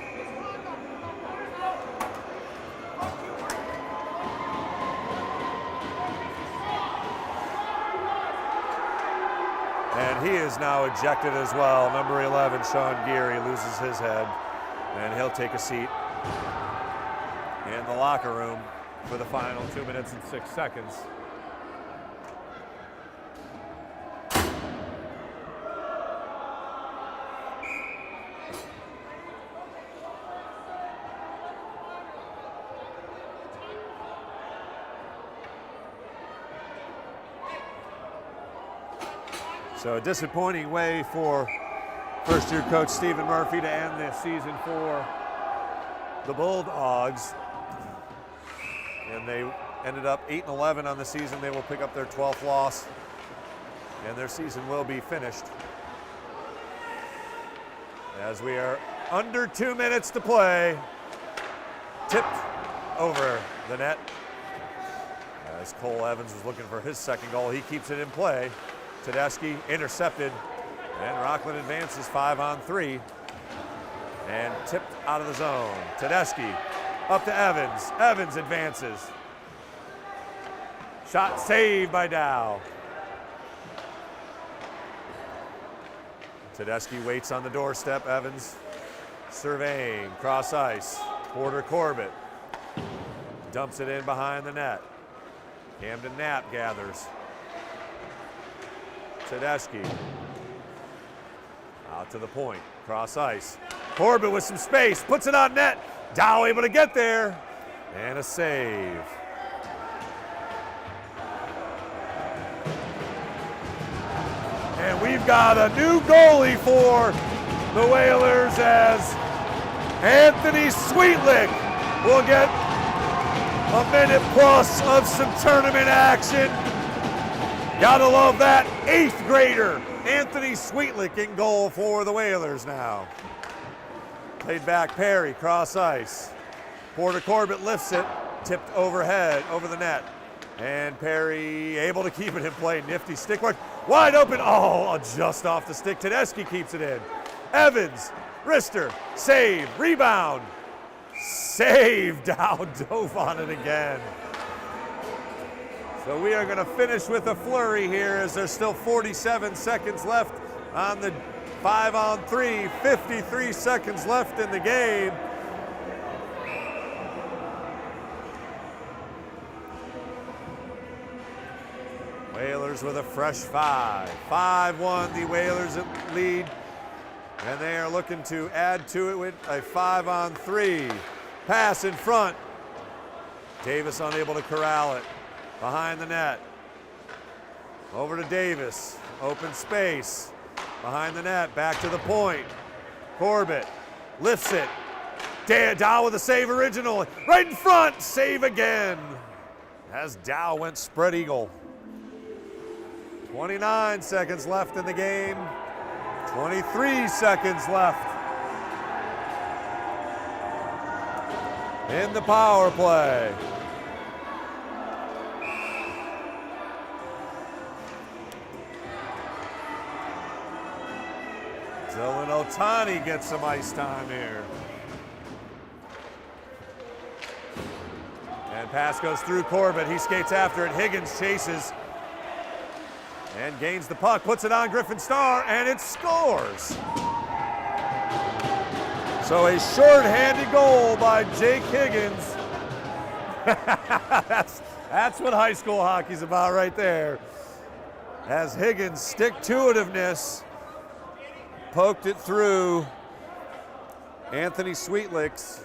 And he is now ejected as well. Number 11, Sean Geary, loses his head, and he'll take a seat in the locker room for the final 2 minutes and 6 seconds. So a disappointing way for first-year coach Stephen Murphy to end this season for the Bulldogs. And they ended up 8-11 on the season. They will pick up their 12th loss, and their season will be finished. As we are under 2 minutes to play, tipped over the net. As Cole Evans was looking for his second goal, he keeps it in play. Tedeschi intercepted, and Rockland advances 5-on-3 and tipped out of the zone. Tedeschi Up to Evans. Evans advances. Shot saved by Dow. Tedeschi waits on the doorstep. Evans surveying, cross ice. Porter Corbett dumps it in behind the net. Camden Knapp gathers. Tedeschi out to the point, cross ice. Corbett with some space, puts it on net. Dow able to get there, and a save. And we've got a new goalie for the Whalers as Anthony Sweetlick will get a minute plus of some tournament action. Gotta love that. 8th grader Anthony Sweetlick in goal for the Whalers now. Played back, Perry, cross ice. Porter Corbett lifts it, tipped overhead, over the net. And Perry able to keep it in play. Nifty stick work. Wide open. Oh, just off the stick. Tedeschi keeps it in. Evans, wrister, save, rebound. Save. Dow dove on it again. So we are going to finish with a flurry here as there's still 47 seconds left on the 5-on-3. 53 seconds left in the game. Whalers with a fresh 5. 5-1, the Whalers lead. And they are looking to add to it with a 5-on-3. Pass in front. Davis unable to corral it. Behind the net. Over to Davis. Open space. Behind the net. Back to the point. Corbett lifts it. Dow with a save original. Right in front. Save again. As Dow went spread eagle. 29 seconds left in the game. 23 seconds left in the power play. Dylan Otani gets some ice time here. And pass goes through Corbett. He skates after it. Higgins chases and gains the puck. Puts it on Griffin Starr, and it scores. So a short-handed goal by Jake Higgins. That's what high school hockey's about right there. As Higgins' stick-to-itiveness poked it through Anthony Sweetlick's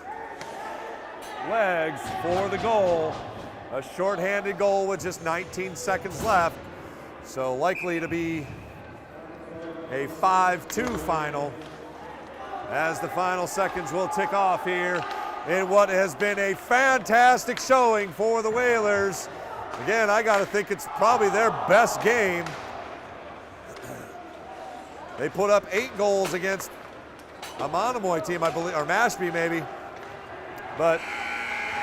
legs for the goal. A short-handed goal with just 19 seconds left. So likely to be a 5-2 final as the final seconds will tick off here in what has been a fantastic showing for the Whalers. Again, I got to think it's probably their best game. They put up 8 goals against a Monomoy team, I believe, or Mashpee maybe. But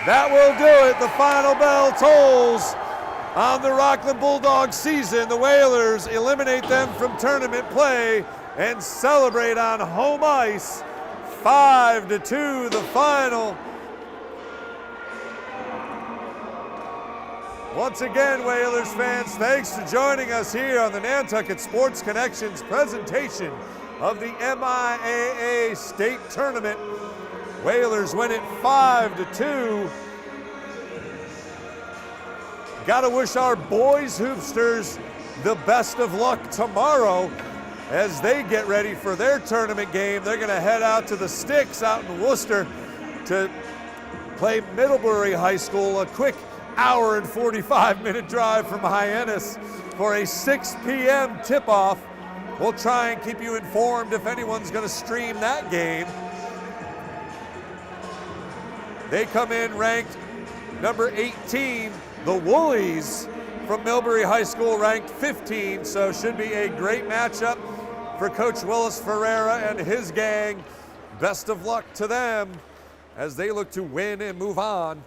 that will do it. The final bell tolls on the Rockland Bulldogs season. The Whalers eliminate them from tournament play and celebrate on home ice. 5-2 the final. Once again, Whalers fans, thanks for joining us here on the Nantucket Sports Connections presentation of the MIAA State Tournament. Whalers win it 5-2. Gotta wish our boys hoopsters the best of luck tomorrow as they get ready for their tournament game. They're gonna head out to the Sticks out in Worcester to play Middlebury High School, a quick hour and 45-minute drive from Hyannis for a 6 p.m. tip-off. We'll try and keep you informed if anyone's gonna stream that game. They come in ranked number 18. The Woolies from Millbury High School ranked 15, so should be a great matchup for Coach Willis Ferreira and his gang. Best of luck to them as they look to win and move on.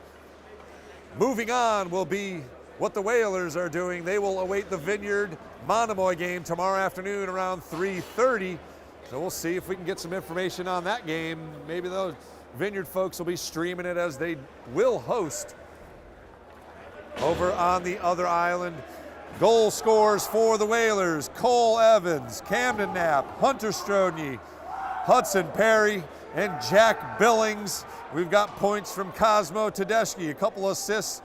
Moving on will be what the Whalers are doing. They will await the Vineyard Monomoy game tomorrow afternoon around 3:30. So we'll see if we can get some information on that game. Maybe they'll Vineyard folks will be streaming it as they will host over on the other island. Goal scorers for the Whalers: Cole Evans, Camden Knapp, Hunter Strodney, Hudson Perry, and Jack Billings. We've got points from Cosmo Tedeschi, a couple assists,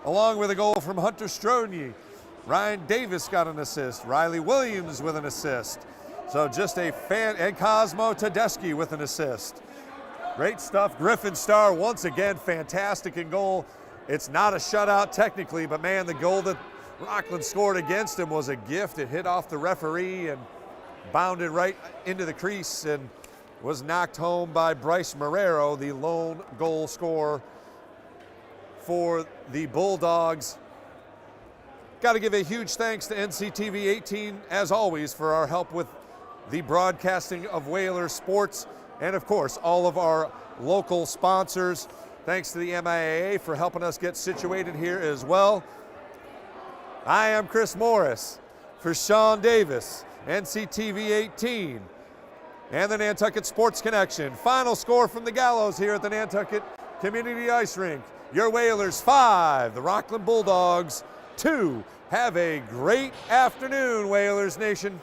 along with a goal from Hunter Strodney. Ryan Davis got an assist. Riley Williams with an assist. So just a fan, and Cosmo Tedeschi with an assist. Great stuff. Griffin Starr, once again, fantastic in goal. It's not a shutout technically, but man, the goal that Rockland scored against him was a gift. It hit off the referee and bounded right into the crease and was knocked home by Bryce Marrero, the lone goal scorer for the Bulldogs. Got to give a huge thanks to NCTV 18, as always, for our help with the broadcasting of Whaler sports, and of course, all of our local sponsors. Thanks to the MIAA for helping us get situated here as well. I am Chris Morris for Sean Davis, NCTV 18, and the Nantucket Sports Connection. Final score from the Gallows here at the Nantucket Community Ice Rink. Your Whalers 5, the Rockland Bulldogs 2. Have a great afternoon, Whalers Nation.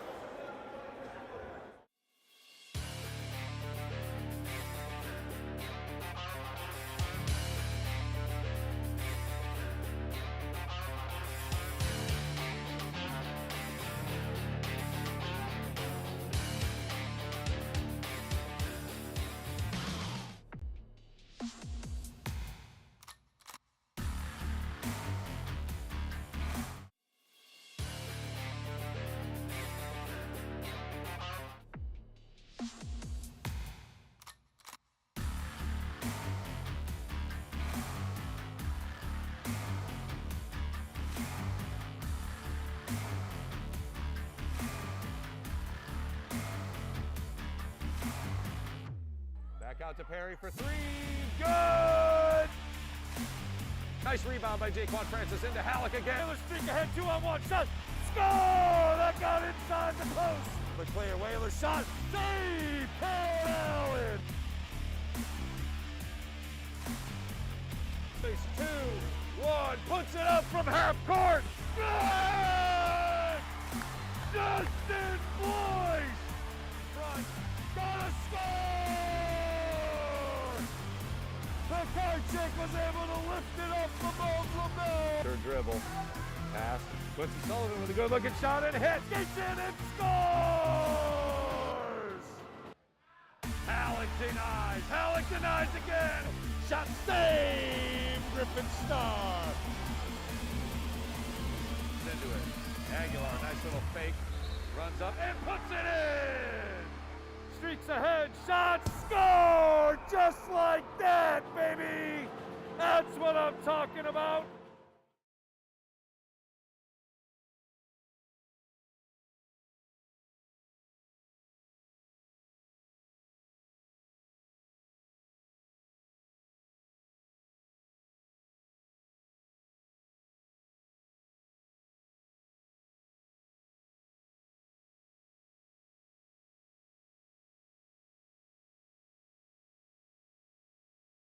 Back out to Perry for three. Good! Nice rebound by Jaquan Francis into Halleck again. Whalers streak ahead, 2-on-1 shot. Score! That got inside the post. The clear Whaler shot. Save! Paul Allen! Face 2-1. Puts it up from half court. Good! Justin Boyce! Front. Gotta score! The card check was able to lift it up above LaBelle. Third dribble. Pass. Quincy Sullivan with a good looking shot and hits. Gets in and scores! Halleck denies. Halleck denies again. Shot saved. Griffin Starr. Into it. Aguilar, nice little fake. Runs up and puts it in! Streaks ahead. Shot score! Just like that, baby! That's what I'm talking about.